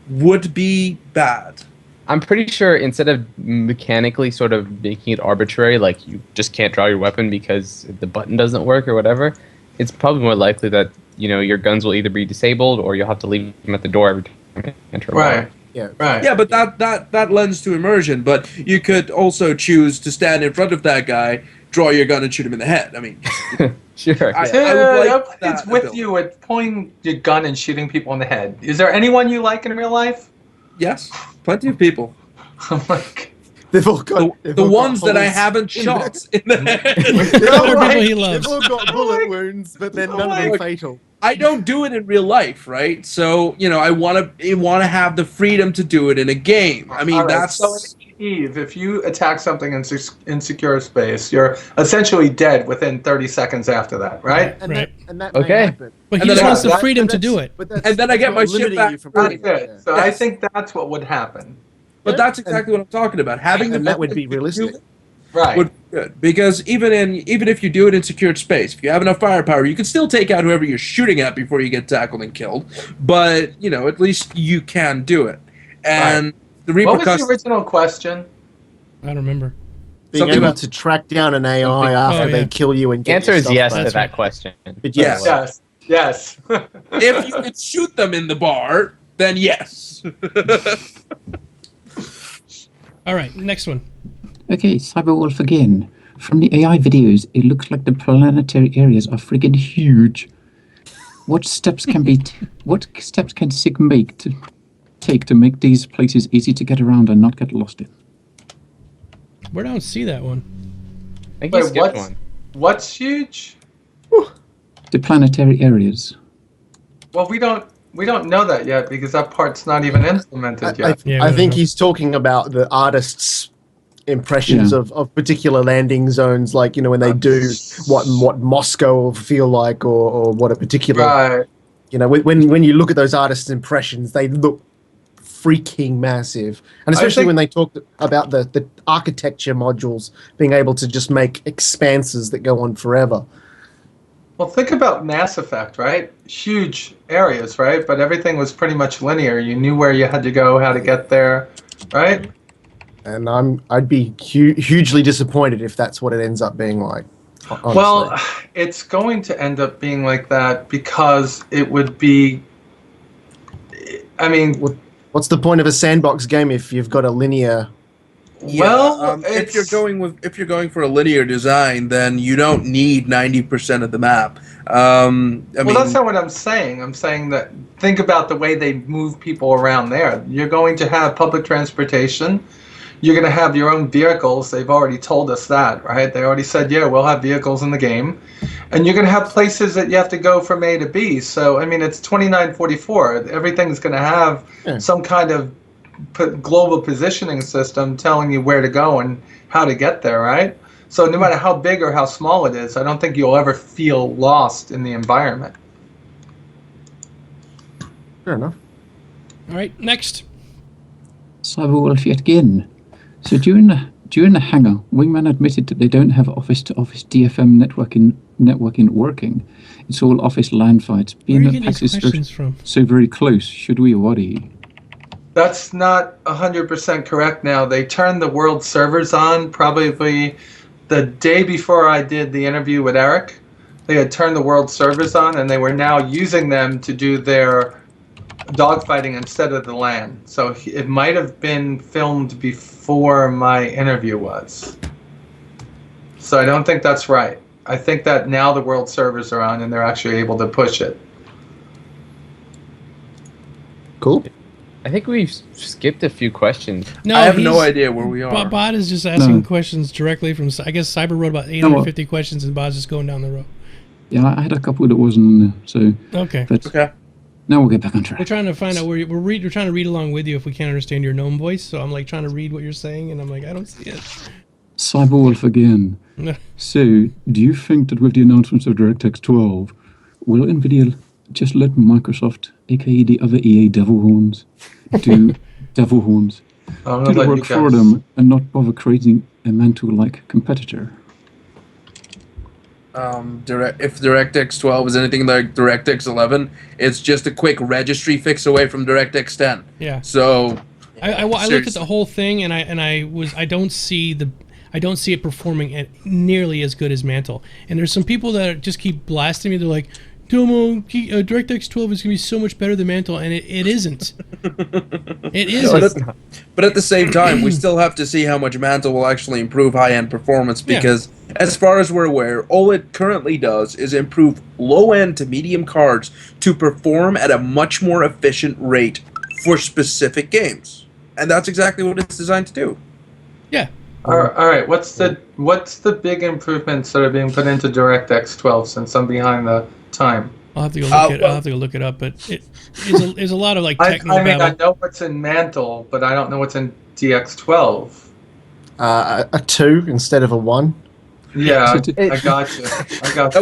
would be bad. I'm pretty sure instead of mechanically sort of making it arbitrary, like you just can't draw your weapon because the button doesn't work or whatever, it's probably more likely that your guns will either be disabled or you'll have to leave them at the door every time you enter a bar. Yeah. Right. Yeah, but that lends to immersion. But you could also choose to stand in front of that guy, draw your gun, and shoot him in the head. I mean, sure. I would like it's with you at pointing your gun and shooting people in the head. Is there anyone you like in real life? Yes, plenty of people. I'm like, they've all got the ones that I haven't shot in the head. People he loves. They've all got bullet wounds, but they're none of them fatal. I don't do it in real life, right? So I want to have the freedom to do it in a game. I mean, that's so in Eve. If you attack something in secure space, you're essentially dead within 30 seconds after that, right? And that okay. may happen. But he just wants the freedom to do it. And then I get my shit back. That's it. So I think that's what would happen. But that's exactly what I'm talking about. Having that would be realistic. Right. Would be good. Because even if you do it in secured space, if you have enough firepower, you can still take out whoever you're shooting at before you get tackled and killed. But at least you can do it. And the repercussions. What was the original question? I don't remember. Being able to track down an AI after they kill you and the get answer is yes to back. that question. But Yes. If you could shoot them in the bar, then yes. All right, next one. Okay, Cyberwolf again. From the AI videos, it looks like the planetary areas are friggin' huge. What steps can SIG take to make these places easy to get around and not get lost in? Where don't see that one? I think you skipped one. What's huge? The planetary areas. Well, we don't know that yet because that part's not even implemented yet. I think he's talking about the artists' impressions of particular landing zones, like when they do what Moscow will feel like, or what a particular when you look at those artists' impressions, they look freaking massive. And especially when they talked about the architecture modules being able to just make expanses that go on forever. Well, think about Mass Effect, right? Huge areas, right? But everything was pretty much linear. You knew where you had to go, how to get there, right? And I'd be hugely disappointed if that's what it ends up being like. Honestly. Well, it's going to end up being like that because it would be. I mean, what's the point of a sandbox game if you've got a linear Well, if you're going for a linear design, then you don't need 90% of the map. That's not what I'm saying. I'm saying that think about the way they move people around there. You're going to have public transportation. You're going to have your own vehicles. They've already told us that, right? They already said, yeah, we'll have vehicles in the game. And you're going to have places that you have to go from A to B. So, I mean, it's 2944. Everything's going to have some kind of global positioning system telling you where to go and how to get there, right? So no matter how big or how small it is, I don't think you'll ever feel lost in the environment. Fair enough. All right, next. Cyberwolf yet again. So during the hangar, Wingman admitted that they don't have office-to-office DFM networking working. It's all office LAN fights. Where are Being you that getting PAX these is questions from? so very close, should we worry? That's not 100% correct now. They turned the world servers on probably the day before I did the interview with Eric. They had turned the world servers on, and they were now using them to do their dogfighting instead of the LAN. So it might have been filmed before my interview was. So I don't think that's right. I think that now the world servers are on, and they're actually able to push it. Cool. I think we've skipped a few questions. No, I have no idea where we are. Bot is just asking questions directly from. I guess Cyber wrote about 850 questions, and Bot's just going down the road. Yeah, I had a couple that wasn't so. Okay. Okay. Now we'll get back on track. We're trying to find out where we're trying to read along with you if we can't understand your gnome voice. So I'm like trying to read what you're saying, and I'm like, I don't see it. Cyberwolf again. So, do you think that with the announcements of DirectX 12, will NVIDIA just let Microsoft, aka the other EA devil horns, do devil horns, do the work for them and not bother creating a Mantle-like competitor? If DirectX 12 is anything like DirectX 11, it's just a quick registry fix away from DirectX 10. Yeah. So I looked at the whole thing, and I don't see it performing nearly as good as Mantle. And there's some people that just keep blasting me. They're like, Domo, DirectX 12 is going to be so much better than Mantle, and it isn't. It isn't. But at the same time, we still have to see how much Mantle will actually improve high-end performance, because as far as we're aware, all it currently does is improve low-end to medium cards to perform at a much more efficient rate for specific games. And that's exactly what it's designed to do. Yeah. All right. What's the big improvements that are being put into DirectX 12 since I'm behind the time? I'll have to go look it up, but there's a lot of like techno babble. I know what's in Mantle, but I don't know what's in DX12. A 2 instead of a 1. Yeah, I got you.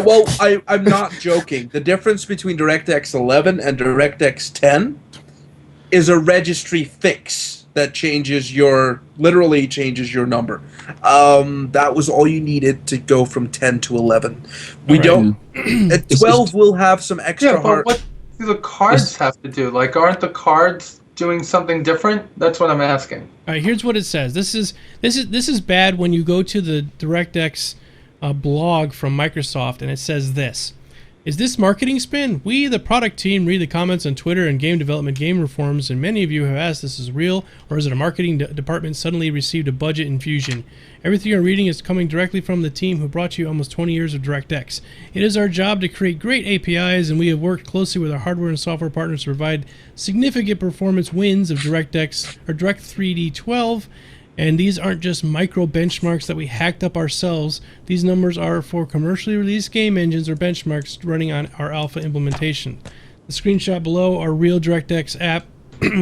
Well, I'm not joking. The difference between DirectX 11 and DirectX 10 is a registry fix that literally changes your number. That was all you needed to go from 10 to 11. We don't. 12 will have some extra. Yeah, but what do the cards have to do? Like, aren't the cards doing something different? That's what I'm asking. All right, here's what it says. This is bad when you go to the DirectX blog from Microsoft, and it says this. Is this marketing spin? We, the product team, read the comments on Twitter and game development game reforms, and many of you have asked, this is real, or is it a marketing department suddenly received a budget infusion? Everything you're reading is coming directly from the team who brought you almost 20 years of DirectX. It is our job to create great APIs, and we have worked closely with our hardware and software partners to provide significant performance wins of DirectX or Direct 3D 12. And these aren't just micro benchmarks that we hacked up ourselves. These numbers are for commercially released game engines or benchmarks running on our alpha implementation. The screenshot below are real DirectX app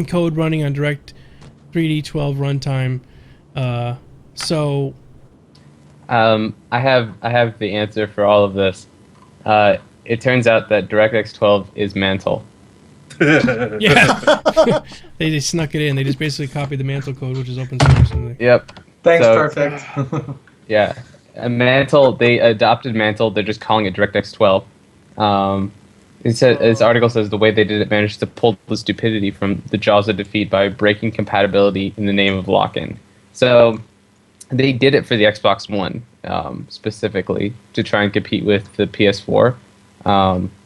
code running on Direct 3D 12 runtime. I have the answer for all of this. It turns out that DirectX 12 is Mantle. Yeah. They just snuck it in. They just basically copied the Mantle code, which is open source. Yep. Thanks, perfect. Yeah. Mantle, they adopted Mantle. They're just calling it DirectX 12. This article says the way they did it managed to pull the stupidity from the jaws of defeat by breaking compatibility in the name of lock-in. So they did it for the Xbox One specifically to try and compete with the PS4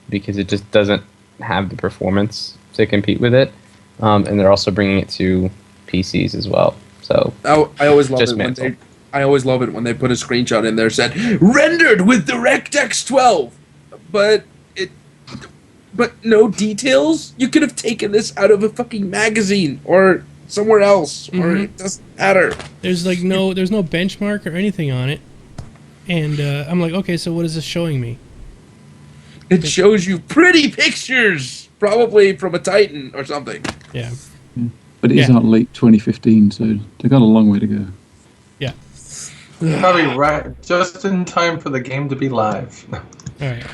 because it just doesn't have the performance to compete with it. And they're also bringing it to PCs as well. So I always love Just it when mental. I always love it when they put a screenshot in there said rendered with DirectX 12, but no details. You could have taken this out of a fucking magazine or somewhere else, or it doesn't matter. There's like there's no benchmark or anything on it, and I'm like, okay, so what is this showing me? It shows you pretty pictures, probably from a Titan or something. Yeah, But it is Yeah. out late 2015, so they've got a long way to go. yeah. Probably right, just in time for the game to be live. All right,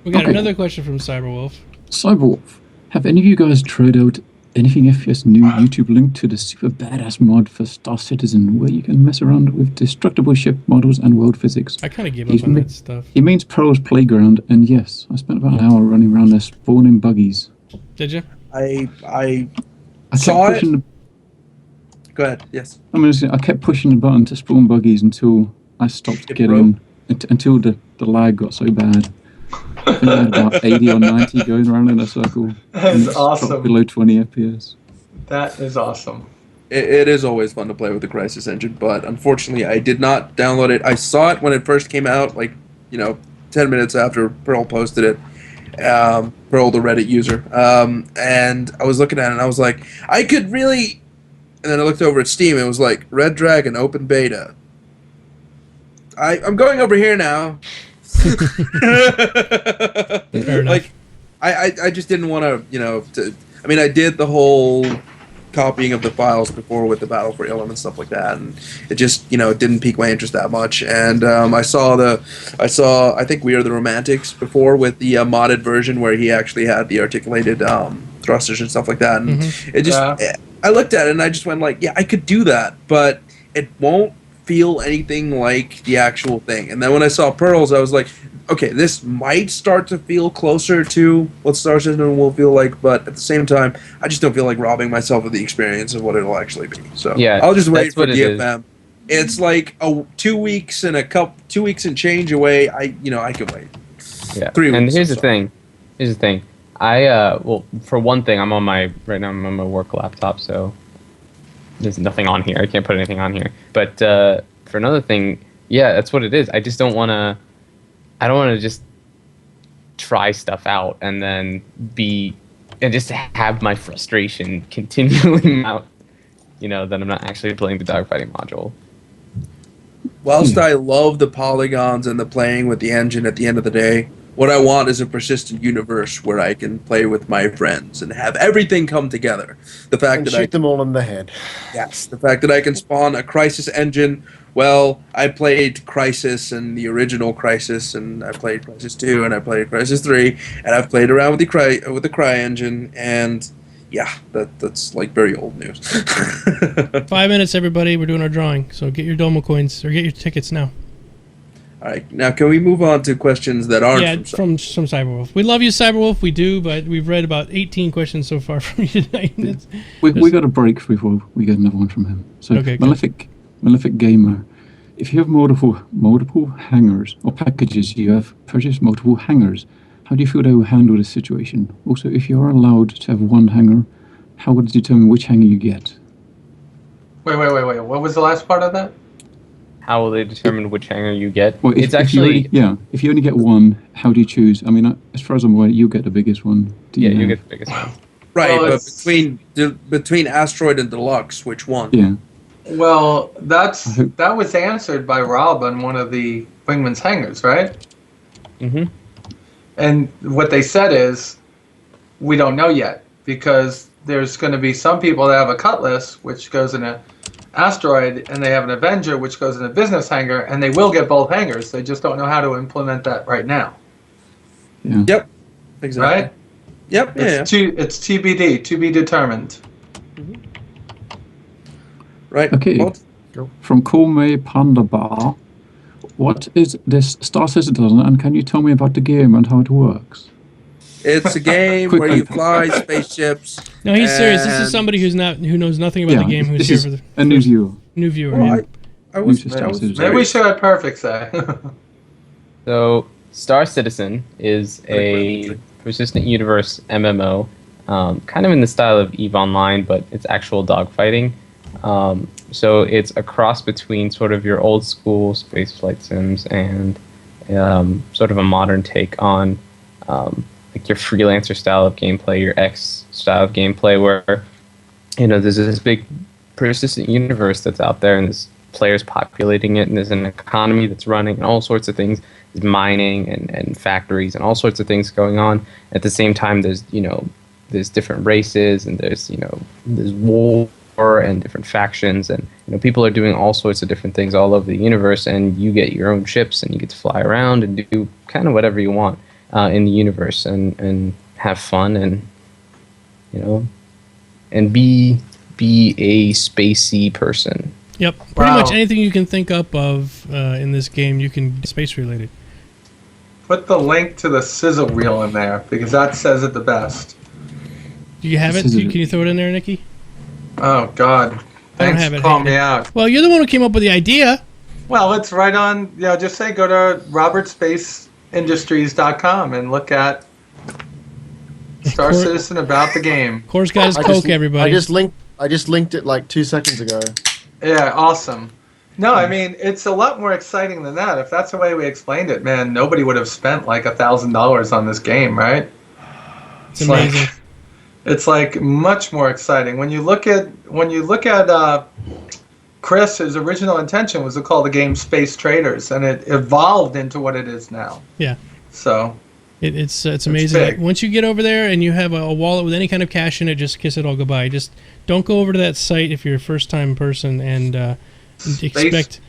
we got Okay. another question from Cyberwolf. Cyberwolf, have any of you guys tried out Anything FPS new YouTube link to the super badass mod for Star Citizen, where you can mess around with destructible ship models and world physics? I kind of gave He's up on ma- that stuff. He means Pearl's Playground, and yes, I spent about an hour running around there spawning buggies. Did you? I I Saw kept it? pushing Go ahead. Yes. I kept pushing the button to spawn buggies until I stopped It getting until the lag got so bad. I think I had about 80 or 90 going around in a circle. That's and it's dropped awesome. below 20 FPS. That is awesome. It is always fun to play with the Crysis engine, but unfortunately, I did not download it. I saw it when it first came out, 10 minutes after Pearl posted it. Pearl, the Reddit user, and I was looking at it, and I was like, I could really. And then I looked over at Steam, and it was like Red Dragon Open Beta. I'm going over here now. Fair enough. Like, I just didn't want to, I did the whole copying of the files before with the Battle for Ilum and stuff like that, and it just, didn't pique my interest that much. And I saw, I think We Are the Romantics before with the modded version where he actually had the articulated thrusters and stuff like that, and it just, I looked at it and I just went like, yeah, I could do that, but it won't feel anything like the actual thing. And then when I saw Pearls, I was like, okay, this might start to feel closer to what Star Citizen will feel like, but at the same time, I just don't feel like robbing myself of the experience of what it'll actually be. So Yeah, I'll just wait that's for what it is. DFM. It's like 2 weeks and 2 weeks and change away. I can wait. Yeah. 3 weeks. And here's the I'm sorry. thing. I for one thing, I'm on my work laptop, so there's nothing on here. I can't put anything on here. But for another thing, yeah, that's what it is. I just don't want to. I don't want to just try stuff out and then just have my frustration continually mount. That I'm not actually playing the dogfighting module. Whilst I love the polygons and the playing with the engine at the end of the day, what I want is a persistent universe where I can play with my friends and have everything come together. The fact And that shoot them all in the head. Yes, the fact that I can spawn a Crysis engine. Well, I played Crysis and the original Crysis, and I played Crysis 2, and I played Crysis 3, and I've played around with the Cry engine, and yeah, that's like very old news. 5 minutes, everybody. We're doing our drawing, so get your Domo coins or get your tickets now. All right, now can we move on to questions that aren't Yeah, from from Cyberwolf. We love you, Cyberwolf. We do, but we've read about 18 questions so far from you tonight. We got a break before we get another one from him. So, Okay, good. Malefic Gamer, if you have multiple hangars or packages, you have purchased multiple hangars. How do you feel they will handle this situation? Also, if you are allowed to have one hangar, how would it determine which hangar you get? Wait. What was the last part of that? How will they determine which hangar you get? Well, It's actually if you only get one, how do you choose? As far as I'm aware, you get the biggest one. you get the biggest one. right, Well, but it's- between Asteroid and Deluxe, which one? Yeah. Well, that hope- was answered by Rob on one of the Wingman's hangars, right? Mm-hmm. And what they said is, we don't know yet, because there's going to be some people that have a Cutlass, which goes in a Asteroid, and they have an Avenger, which goes in a business hangar, and they will get both hangars. They just don't know how to implement that right now, Yeah. Yep, exactly. right? Yep, yeah. It's TBD, to be determined. Right. Okay. Well, From Kome Panda Bar, what is this Star Citizen, and can you tell me about the game and how it works? it's a game Quick where you info. fly spaceships. No, he's serious. This is And- somebody who knows nothing about the game. Who's this here is for the a new viewer. new viewer? Well, yeah. I was, New to I Star was Citizen. Maybe we should have Perfect say. So, Star Citizen is a persistent universe MMO, kind of in the style of EVE Online, but it's actual dogfighting. So it's a cross between sort of your old school spaceflight sims and sort of a modern take on like your freelancer style of gameplay, your X style of gameplay, where there's this big persistent universe that's out there, and there's players populating it, and there's an economy that's running, and all sorts of things, there's mining and factories and all sorts of things going on. At the same time, there's different races, and there's war and different factions, and people are doing all sorts of different things all over the universe, and you get your own ships, and you get to fly around and do kind of whatever you want in the universe, and have fun, and and be a spacey person. Yep, pretty much anything you can think up of in this game, you can be space related. Put the link to the sizzle reel in there, because that says it the best. Do you have it? Can you throw it in there, Nikki? Oh, God. Thanks for calling me out. Well, you're the one who came up with the idea. Well, it's right on, just say go to robertspaceindustries.com and look at Star Citizen about the game. Core's got his Coke, everybody. I just linked it like 2 seconds ago. Yeah, awesome. No, I mean, it's a lot more exciting than that. If that's the way we explained it, man, nobody would have spent like $1,000 on this game, right? It's amazing. It's like much more exciting. When you look at Chris, his original intention was to call the game Space Traders, and it evolved into what it is now. Yeah. So it's amazing. Like, once you get over there and you have a wallet with any kind of cash in it, just kiss it all goodbye. Just don't go over to that site if you're a first-time person and expect.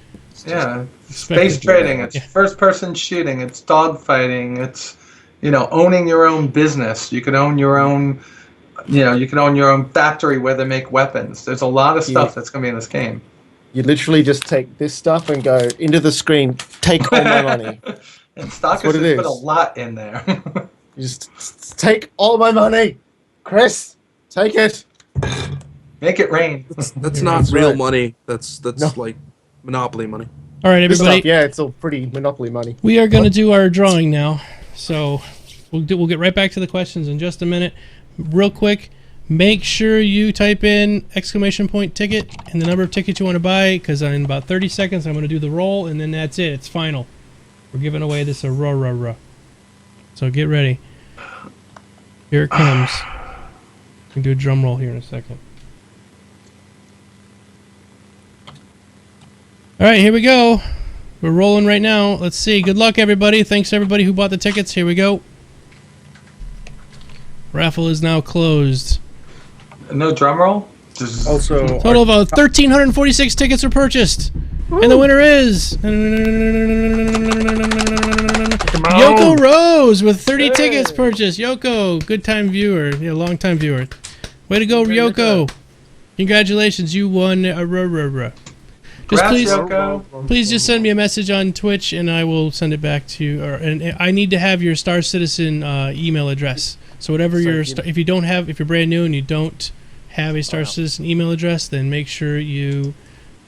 Yeah, space trading. It's first-person shooting. It's dogfighting. It's owning your own business. You can own your own. You can own your own factory where they make weapons. There's a lot of stuff that's going to be in this game. You literally just take this stuff and go into the screen, take all my money. And Stockers has put a lot in there. You just take all my money. Chris, take it. Make it rain. That's not real money. That's like Monopoly money. All right, everybody. It's all pretty Monopoly money. We are going to do our drawing now. So we'll get right back to the questions in just a minute. Real quick, make sure you type in !ticket and the number of tickets you want to buy, because in about 30 seconds I'm going to do the roll, and then that's it. It's final. We're giving away this rah. So get ready. Here it comes. We can do a drum roll here in a second. All right, here we go. We're rolling right now. Let's see. Good luck, everybody. Thanks, everybody who bought the tickets. Here we go. Raffle is now closed. No drum roll? Also, total of 1,346 tickets were purchased. Woo. And the winner is Yoko Rose with 30 tickets purchased. Yoko, good time viewer. Long time viewer. Way to go, Yoko. Congratulations, you won a Just please just send me a message on Twitch and I will send it back to you. And I need to have your Star Citizen email address. So whatever if you're brand new and you don't have a Star Citizen email address, then make sure you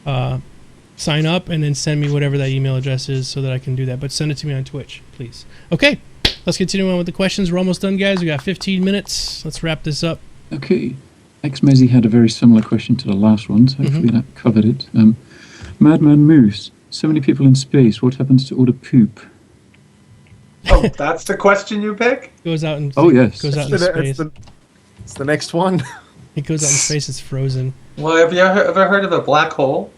sign up and then send me whatever that email address is so that I can do that. But send it to me on Twitch, please. Okay, let's continue on with the questions. We're almost done, guys. We got 15 minutes. Let's wrap this up. Okay. X-Mezzy had a very similar question to the last one, so hopefully that covered it. Madman Moose, so many people in space, what happens to all the poop? Oh, that's the question you pick? Goes out in yes. Goes out in space. It's the next one. It goes out in space, it's frozen. Well, have you ever heard of a black hole?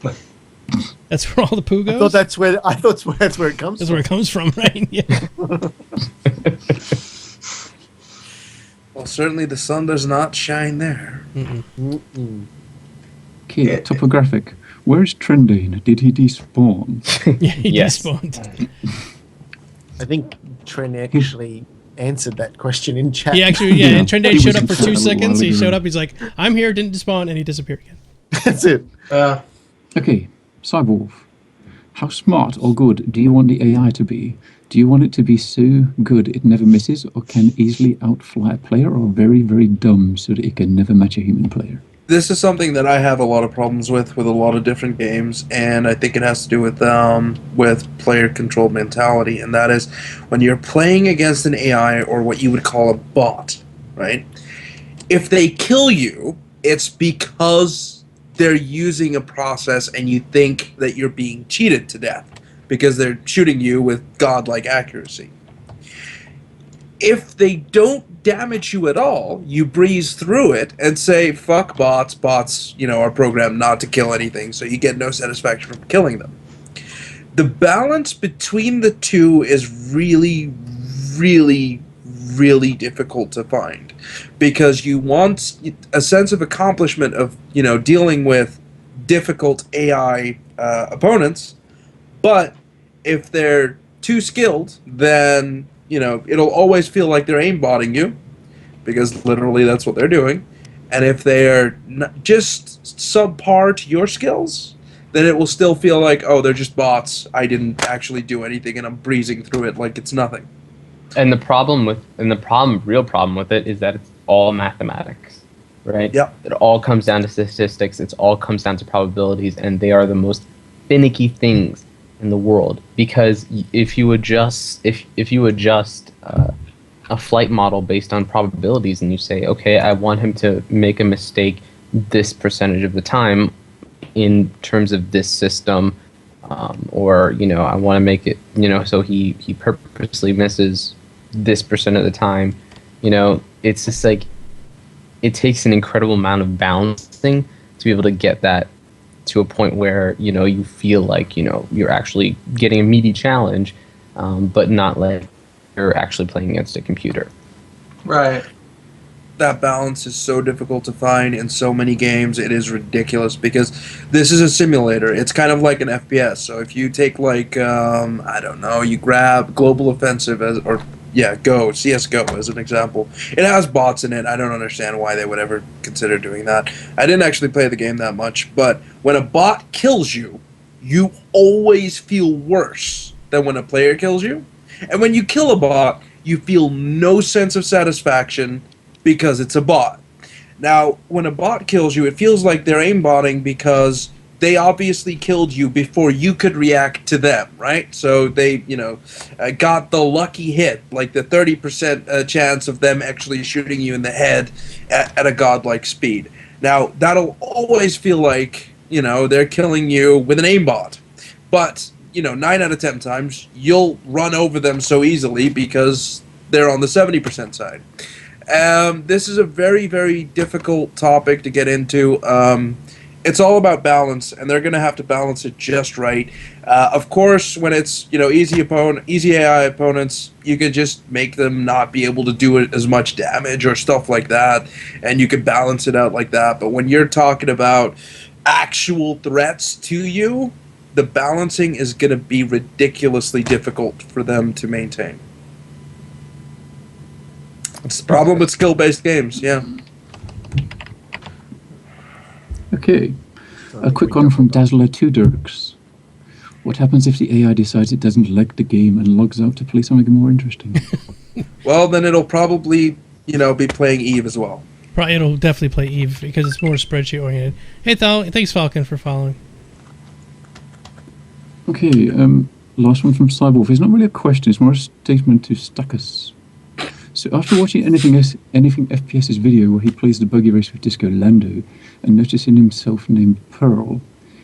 That's where all the poo goes? I thought that's where it comes from. That's where it comes from, right? Yeah. Well, certainly the sun does not shine there. Okay, topographic. Where's Trendane? Did he despawn? Yeah, he Yes. despawned. I think Trent actually answered that question in chat. He actually, and Trendane He showed was up for in chat 2 a seconds. He while showed ago. up, he's like, I'm here, didn't despawn, and he disappeared again. That's it. Okay, Cyborg. How smart or good do you want the AI to be? Do you want it to be so good it never misses or can easily outfly a player, or very, very dumb so that it can never match a human player? This is something that I have a lot of problems with a lot of different games, and I think it has to do with player-controlled mentality, and that is when you're playing against an AI or what you would call a bot, right? If they kill you, it's because they're using a process and you think that you're being cheated to death because they're shooting you with godlike accuracy. If they don't damage you at all, you breeze through it and say, fuck bots. Bots, are programmed not to kill anything, so you get no satisfaction from killing them. The balance between the two is really, really, really difficult to find, because you want a sense of accomplishment of, dealing with difficult AI opponents, but if they're too skilled, then it'll always feel like they're aimbotting you, because literally that's what they're doing. And if they're just subpar to your skills, then it will still feel like, oh, they're just bots. I didn't actually do anything, and I'm breezing through it like it's nothing. And the real problem with it is that it's all mathematics, right? Yep. It all comes down to statistics. It all comes down to probabilities, and they are the most finicky things in the world. Because if you adjust a flight model based on probabilities, and you say, okay, I want him to make a mistake this percentage of the time in terms of this system, or I want to make it so he purposely misses this percent of the time. It's just like, it takes an incredible amount of balancing to be able to get that to a point where you feel like you're actually getting a meaty challenge, but not like you're actually playing against a computer. Right. That balance is so difficult to find in so many games. It is ridiculous, because this is a simulator. It's kind of like an FPS. So if you take you grab Global Offensive CSGO as an example. It has bots in it. I don't understand why they would ever consider doing that. I didn't actually play the game that much, but when a bot kills you, you always feel worse than when a player kills you. And when you kill a bot, you feel no sense of satisfaction because it's a bot. Now, when a bot kills you, it feels like they're aimbotting because they obviously killed you before you could react to them, right? So they, got the lucky hit, like the 30% chance of them actually shooting you in the head at a godlike speed. Now, that'll always feel like, they're killing you with an aimbot. But, 9 out of 10 times, you'll run over them so easily because they're on the 70% side. This is a very, very difficult topic to get into. It's all about balance, and they're going to have to balance it just right. Of course, when it's easy AI opponents, you can just make them not be able to do it as much damage or stuff like that, and you can balance it out like that. But when you're talking about actual threats to you, the balancing is going to be ridiculously difficult for them to maintain. It's the problem with skill-based games, yeah. Okay, a quick one from Dazzler2 Dirks. What happens if the AI decides it doesn't like the game and logs out to play something more interesting? Well, then it'll probably, be playing Eve as well. Probably it'll definitely play Eve because it's more spreadsheet oriented. Hey, thanks Falcon for following. Okay, last one from Cyborg. It's not really a question, it's more a statement to Stuckus. So after watching Anything FPS's video where he plays the buggy race with Disco Lando and noticing himself named Pearl,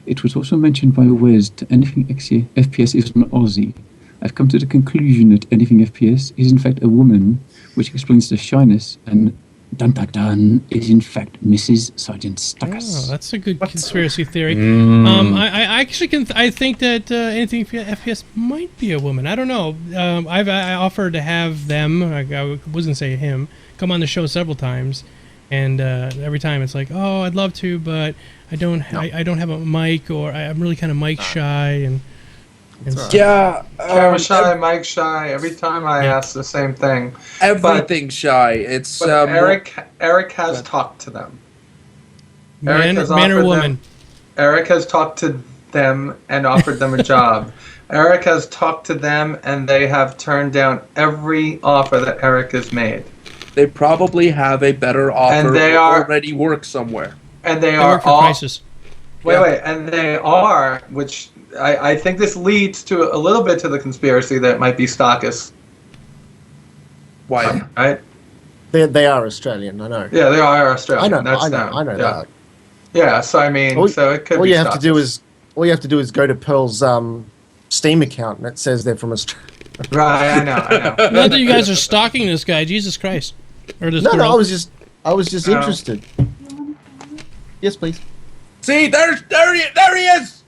it was also mentioned by Wes that Anything FPS is an Aussie. I've come to the conclusion that Anything FPS is in fact a woman, which explains the shyness, and dun dun dun is in fact Mrs. Sergeant Stuckus. Oh, that's a good conspiracy theory. I actually I think that Anything FPS might be a woman. I don't know. I offered to have them. I wasn't say him come on the show several times, and every time it's like, oh, I'd love to, but I don't. I don't have a mic, or I'm really kind of mic shy, and Yeah, Camera shy, Mike shy. Every time I ask the same thing. Everything's shy. It's But Eric has talked to them. man or woman. Eric has talked to them and offered them a job. Eric has talked to them, and they have turned down every offer that Eric has made. They probably have a better offer, And they already work somewhere. And they They are work for all. Crisis. Wait, and they are, which I think this leads to a little bit to the conspiracy that it might be Stockus, Why? right? They are Australian, I know. Yeah, they are Australian. I know That's them. I know Yeah. that. Yeah, so I mean, so it could all be you have to do stalkers. all you have to do is go to Pearl's Steam account, and it says they're from Australia. Right, I know. Not that you guys are stalking this guy, Jesus Christ. Or this No, girl. I was just No. interested. Yes, please. See, there he is.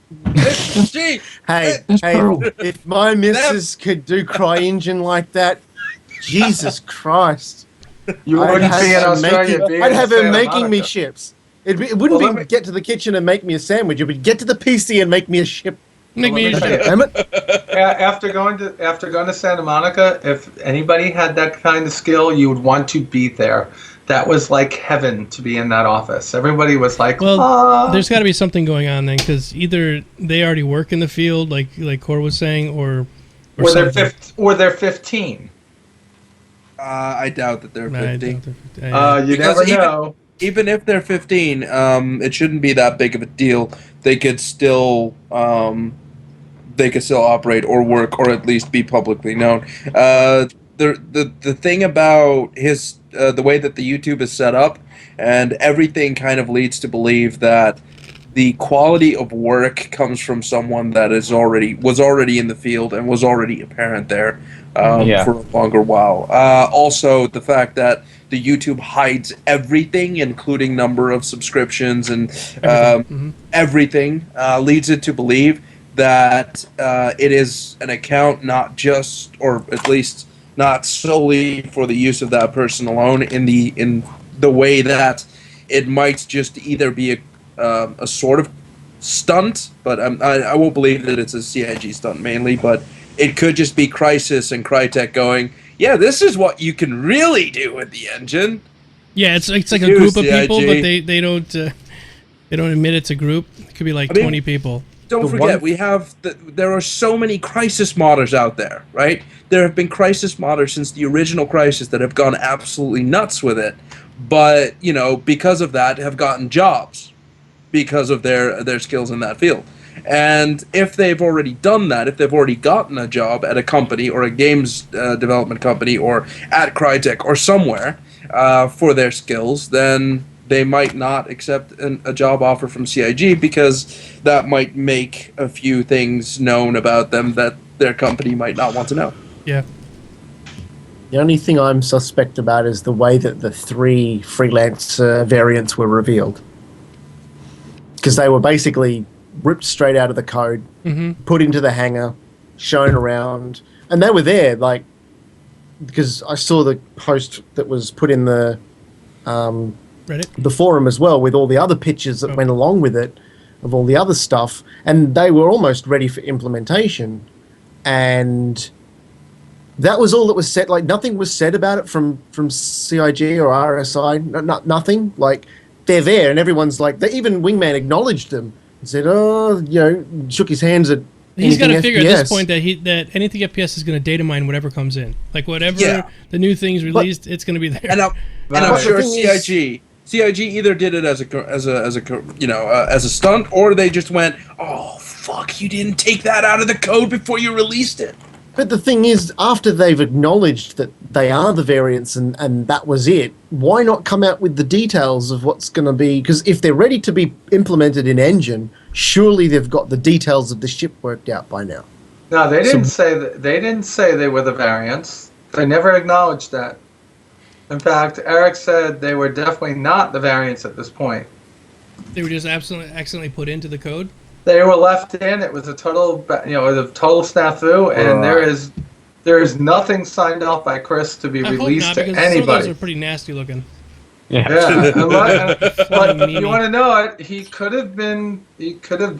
Gee, Hey, That's Pearl. if my missus could do CryEngine like that, Jesus Christ. You I'd wouldn't have be in her Australia. making- being I'd in have her Santa making me Monica. ships. It wouldn't Well, be let me- get to the kitchen and make me a sandwich. It would get to the PC and make me a ship. Make me Well, a Damn it. After going to Santa Monica, if anybody had that kind of skill, you would want to be there. That was like heaven to be in that office. Everybody was like, Well, "Ah." there's got to be something going on then, because either they already work in the field, like Cor was saying, or or they're something. 15. I doubt that they're Nah, I 15. don't think- You Because never even- know. Even if they're 15, it shouldn't be that big of a deal. They could still operate or work or at least be publicly known. The thing about the way that the YouTube is set up, and everything kind of leads to believe that the quality of work comes from someone that was already in the field and was already apparent there for a longer while. Also, the fact that the YouTube hides everything, including number of subscriptions and everything, leads it to believe that it is an account not just, or at least not solely for the use of that person alone. In the way that it might just either be a sort of stunt, but I won't believe that it's a CIG stunt mainly, but it could just be Crysis and Crytek going, yeah, this is what you can really do with the engine. Yeah, it's like a Use group of the people, IG. but they don't admit it's a group. It could be like 20 people. Don't The forget, one- there are so many Crysis modders out there, right? There have been Crysis modders since the original Crysis that have gone absolutely nuts with it, but because of that, have gotten jobs because of their skills in that field. And if they've already done that, if they've already gotten a job at a company or a games development company or at Crytek or somewhere for their skills, then they might not accept a job offer from CIG because that might make a few things known about them that their company might not want to know. Yeah. The only thing I'm suspect about is the way that the 3 freelance variants were revealed. Because they were basically ripped straight out of the code, put into the hangar, shown around, and they were there, because I saw the post that was put in the Reddit? forum as well, with all the other pictures that went along with it, of all the other stuff, and they were almost ready for implementation, and that was all that was said. Like, nothing was said about it from CIG or RSI, nothing. Like, they're there, and everyone's like, even Wingman acknowledged them and said, shook his hands at He's got to anything figure at this FPS. point that anything FPS is going to data mine whatever comes in. Like, whatever Yeah. the new thing's released, it's going to be there. And I'm But sure the thing is- CIG either did it as a stunt, or they just went, "Oh fuck, you didn't take that out of the code before you released it." But the thing is, after they've acknowledged that they are the variants and that was it, why not come out with the details of what's going to be? Because if they're ready to be implemented in engine, surely they've got the details of the ship worked out by now. No, they didn't say that. They didn't say they were the variants. They never acknowledged that. In fact, Eric said they were definitely not the variants at this point. They were just accidentally put into the code. They were left in. It was a total, it was a total snafu, and there is nothing signed off by Chris to be I hope released not, to because some of those anybody. are pretty nasty looking. Yeah. Yeah, Flying but Mimi. you want to know it? He could have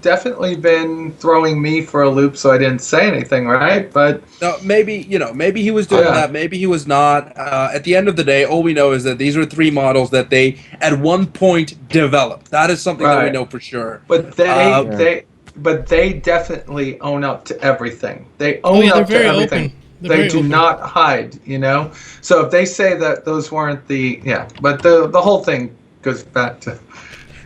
definitely been throwing me for a loop, so I didn't say anything, right? But No, maybe he was doing Yeah. that. Maybe he was not. At the end of the day, all we know is that these are 3 models that they at one point developed. That is something that we Right. know for sure. But they definitely own up to everything. They own yeah, they're up to very everything. open. They're They very do open. not hide, So if they say that those weren't but the whole thing goes back to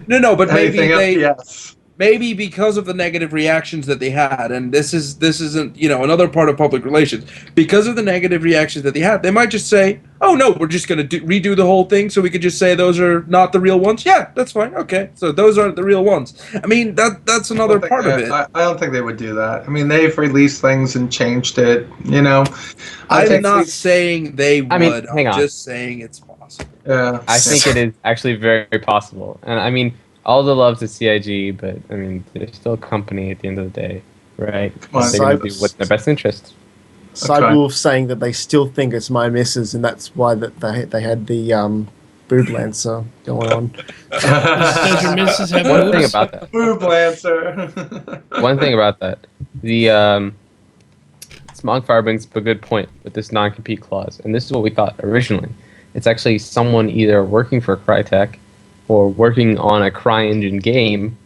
No, but anything FPS. maybe because of the negative reactions that they had, and this isn't another part of public relations. Because of the negative reactions that they had, they might just say, "Oh no, we're just going to redo the whole thing, so we could just say those are not the real ones." Yeah, that's fine. Okay, so those aren't the real ones. I mean, that's another part of it. I don't think they would do that. I mean, they've released things and changed it. I'm not saying they would. Hang on. I'm just saying it's possible. Yeah. I think it is actually very, very possible. And I mean, all the love to CIG, but I mean, they're still a company at the end of the day, right? Come on. They're going to do what's in their best interest. Cyberwolf saying that they still think it's my missus, and that's why that they had the boob lancer going on. Does your missus have One boobs? thing about that. Boob Lancer. One thing about that. The Smogfire brings up a good point with this non-compete clause, and this is what we thought originally. It's actually someone either working for Crytek or working on a CryEngine game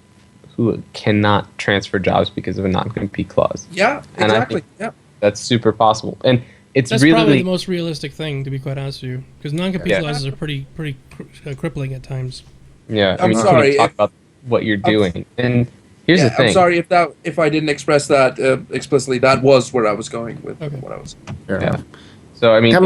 who cannot transfer jobs because of a non-compete clause. Yeah, And I exactly. think Yeah. that's super possible. And it's That's really probably the most realistic thing, to be quite honest with you, because non-compete Yeah. clauses are pretty crippling at times. yeah. I I'm mean, sorry, you can't talk about what you're doing. And here's the thing. I'm sorry if I didn't express that explicitly. That was where I was going with Okay. what I was. Yeah. So I mean, Come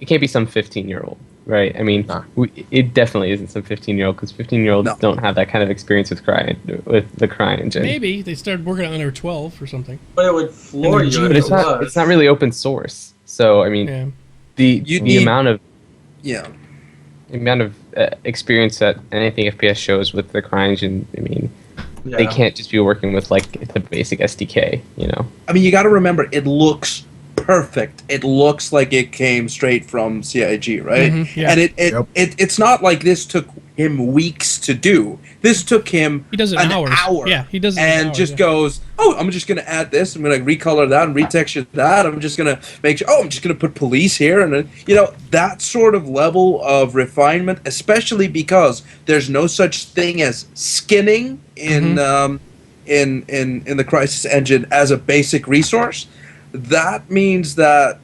it can't be some 15-year-old, right? I mean, No. it definitely isn't some 15-year-old because 15-year-olds No. don't have that kind of experience with the CryEngine. Maybe they started working on their 12 or something. But it would floor And you then if But it it's not. was. It's not really open source. So I mean, Yeah. the You need- amount of Yeah. experience that anything FPS shows with the CryEngine, I mean, Yeah. they can't just be working with like the basic SDK, you know. I mean, you got to remember, it looks perfect. It looks like it came straight from CIG, right? Mhm, yeah. And Yep. it's not like this took him weeks to do. This took him He does it in an hours. hour. Yeah, he does it in and hours, just yeah. goes, "Oh, I'm just gonna add this. I'm gonna recolor that and retexture that. I'm just gonna make sure. Oh, I'm just gonna put police here." And that sort of level of refinement, especially because there's no such thing as skinning in in the Crisis Engine as a basic resource. That means that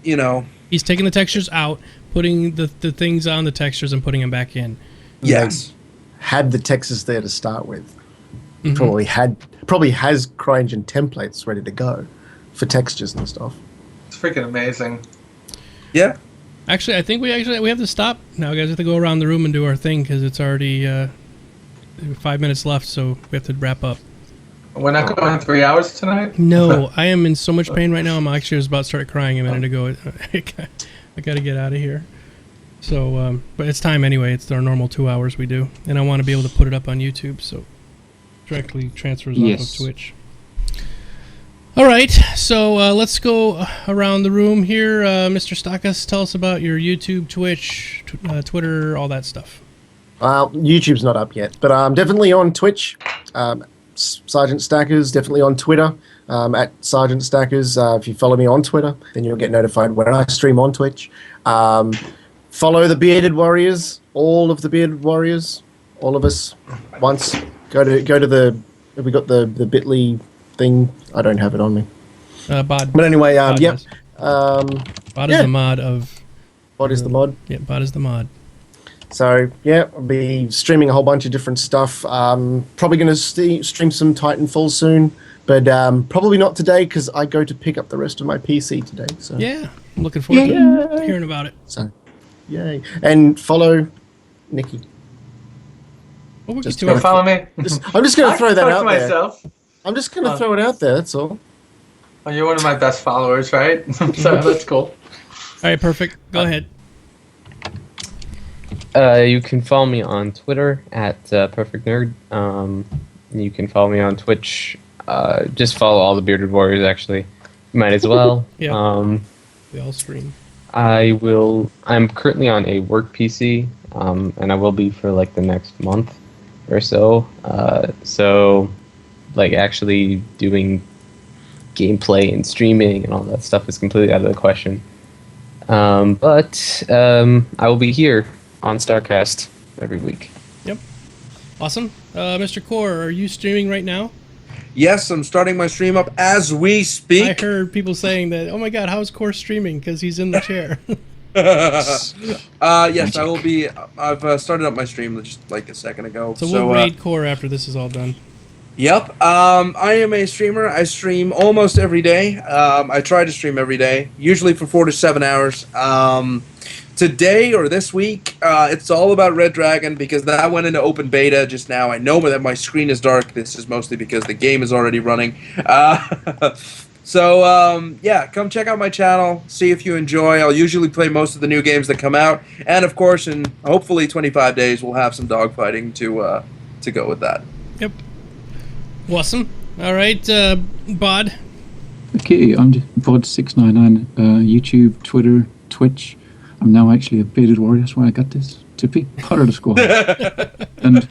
He's taking the textures out, putting the things on the textures and putting them back in. yes. Had the textures there to start with. Mhm. Probably has CryEngine templates ready to go for textures and stuff. It's freaking amazing. Yeah. Actually, I think we have to stop now, guys. We have to go around the room and do our thing because it's already 5 minutes left, so we have to wrap up. We're not going 3 hours tonight? No, I am in so much pain right now. I'm actually was about to start crying a minute ago. I got to get out of here. So, but it's time anyway. It's our normal 2 hours we do, and I want to be able to put it up on YouTube, so directly transfers off Yes. of Twitch. All right, so let's go around the room here. Mr. Stakas, tell us about your YouTube, Twitch, Twitter, all that stuff. YouTube's not up yet, but I'm definitely on Twitch. Sergeant Stackers, definitely on Twitter, at Sergeant Stackers. If you follow me on Twitter, then you'll get notified when I stream on Twitch. Follow the Bearded Warriors, all of the Bearded Warriors, all of us. Once go to the. Have we got the Bitly thing? I don't have it on me. Bod. But anyway, Bod yep. does. Bod is yeah. the mod of. What is the mod? Yeah, Bod is the mod. So yeah, I'll be streaming a whole bunch of different stuff. Probably going to stream some Titanfall soon, but probably not today because I go to pick up the rest of my PC today. So Yeah, I'm looking forward to hearing about it. So, yay! And follow Nikki. Well, we Just can You do want it. to follow me? I'm just going I to throw can that talk out to there. myself. I'm just going to throw it out there. That's all. Oh, you're one of my best followers, right? So that's cool. All right, perfect. Go ahead. You can follow me on Twitter at Perfect Nerd. You can follow me on Twitch. Just follow all the Bearded Warriors. Actually, you might as well. Yeah. We all stream. I'm currently on a work PC, and I will be for like the next month or so. So, like actually doing gameplay and streaming and all that stuff is completely out of the question. But I will be here on StarCast every week. Yep. Awesome. Mr. Core, are you streaming right now? Yes, I'm starting my stream up as we I speak. heard people saying that, oh my god, how's Core streaming? Because he's in the chair. Yes, I will be. I've started up my stream just like a second ago. So we'll raid Core after this is all done. Yep. I am a streamer. I stream almost every day. I try to stream every day, usually for 4 to 7 hours. Today or this week, it's all about Red Dragon because that went into open beta just now. I know that my screen is dark. This is mostly because the game is already running. Yeah, come check out my channel. See if you enjoy. I'll usually play most of the new games that come out. And, of course, in hopefully 25 days, we'll have some dogfighting to go with that. Yep. Awesome. All right, Bod. Okay, I'm Bod699. YouTube, Twitter, Twitch. I'm now actually a bearded warrior. That's why I got this. To be part of the squad. And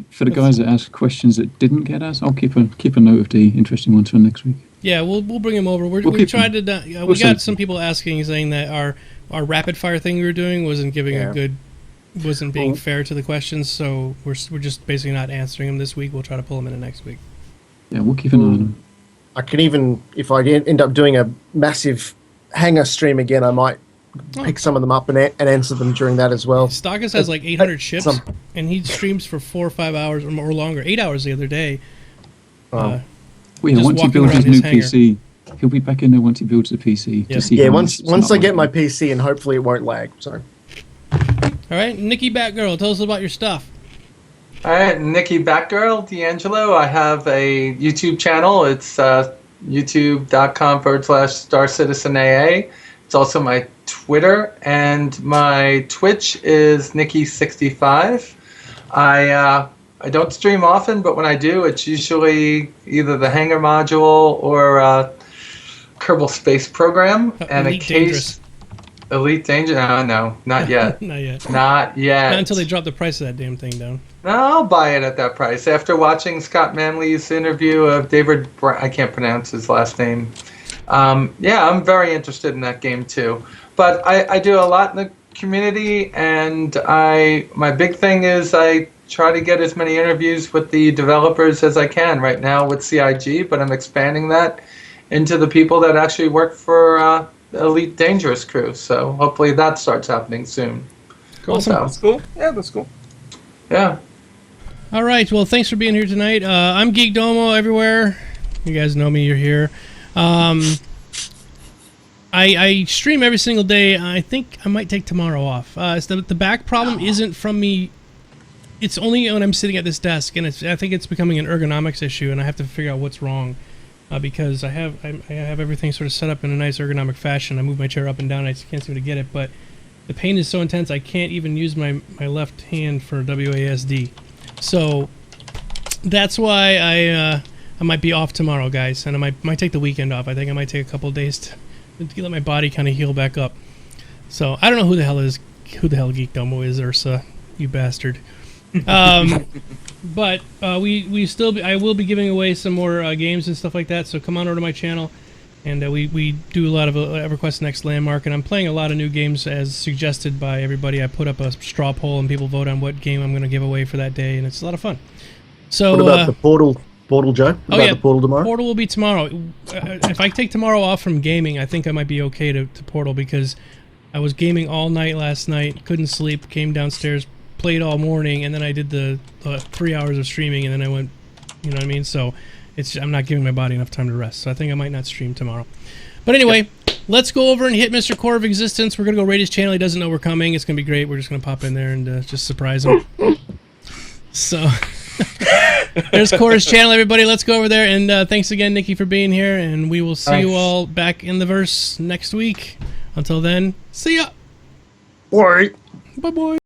for the guys that ask questions that didn't get asked, I'll keep a note of the interesting ones for next week. Yeah, we'll bring him over. We tried to. We got some people asking, saying that our rapid fire thing we were doing wasn't wasn't being fair to the questions. So we're just basically not answering them this week. We'll try to pull them in next week. Yeah, we'll keep an eye on them. I can even, if I end up doing a massive hanger stream again, I might pick some of them up and answer them during that as well. StarCast has like 800 ships, and he streams for 4 or 5 hours or longer. 8 hours the other day. Once he builds his new PC, he'll be back in there once he builds the PC. To see once I get my PC, and hopefully it won't lag. So. All right, Nikki Batgirl, tell us about your stuff. All right, Nikki Batgirl, D'Angelo. I have a YouTube channel. It's youtube.com/StarCitizenAA. It's also my Twitter, and my Twitch is Nikki65. I don't stream often, but when I do, it's usually either the Hangar module or Kerbal Space Program, and Elite Dangerous. Elite Danger? No, not yet. Not yet. Not yet. Not until they drop the price of that damn thing down. No, I'll buy it at that price. After watching Scott Manley's interview of David, I can't pronounce his last name. Yeah, I'm very interested in that game too. But I do a lot in the community, and my big thing is I try to get as many interviews with the developers as I can right now with CIG, but I'm expanding that into the people that actually work for Elite Dangerous crew. So hopefully that starts happening soon. Cool. Awesome. That's cool. Yeah, that's cool. Yeah. All right. Well, thanks for being here tonight. I'm Geekdomo everywhere. You guys know me. You're here. I stream every single day. I think I might take tomorrow off. The back problem isn't from me. It's only when I'm sitting at this desk, and I think it's becoming an ergonomics issue, and I have to figure out what's wrong. Because I have everything sort of set up in a nice ergonomic fashion. I move my chair up and down. I just can't seem to get it, but the pain is so intense I can't even use my left hand for WASD. So that's why I might be off tomorrow, guys, and I might take the weekend off. I think I might take a couple of days to let my body kind of heal back up. So I don't know who the hell Geekdomo is, Ursa, you bastard. But I will be giving away some more games and stuff like that. So come on over to my channel, and we do a lot of EverQuest Next Landmark, and I'm playing a lot of new games as suggested by everybody. I put up a straw poll, and people vote on what game I'm going to give away for that day, and it's a lot of fun. So what about the Portal, Joe? The Portal tomorrow? Portal will be tomorrow. If I take tomorrow off from gaming, I think I might be okay to Portal, because I was gaming all night last night, couldn't sleep, came downstairs, played all morning, and then I did the 3 hours of streaming, and then I went, you know what I mean? So I'm not giving my body enough time to rest. So I think I might not stream tomorrow. But anyway, let's go over and hit Mr. Core of Existence. We're going to go raid his channel. He doesn't know we're coming. It's going to be great. We're just going to pop in there and just surprise him. So there's Core's channel, everybody. Let's go over there. And thanks again, Nikki, for being here. And we will see you all back in the verse next week. Until then, see ya. Bye. Bye-bye.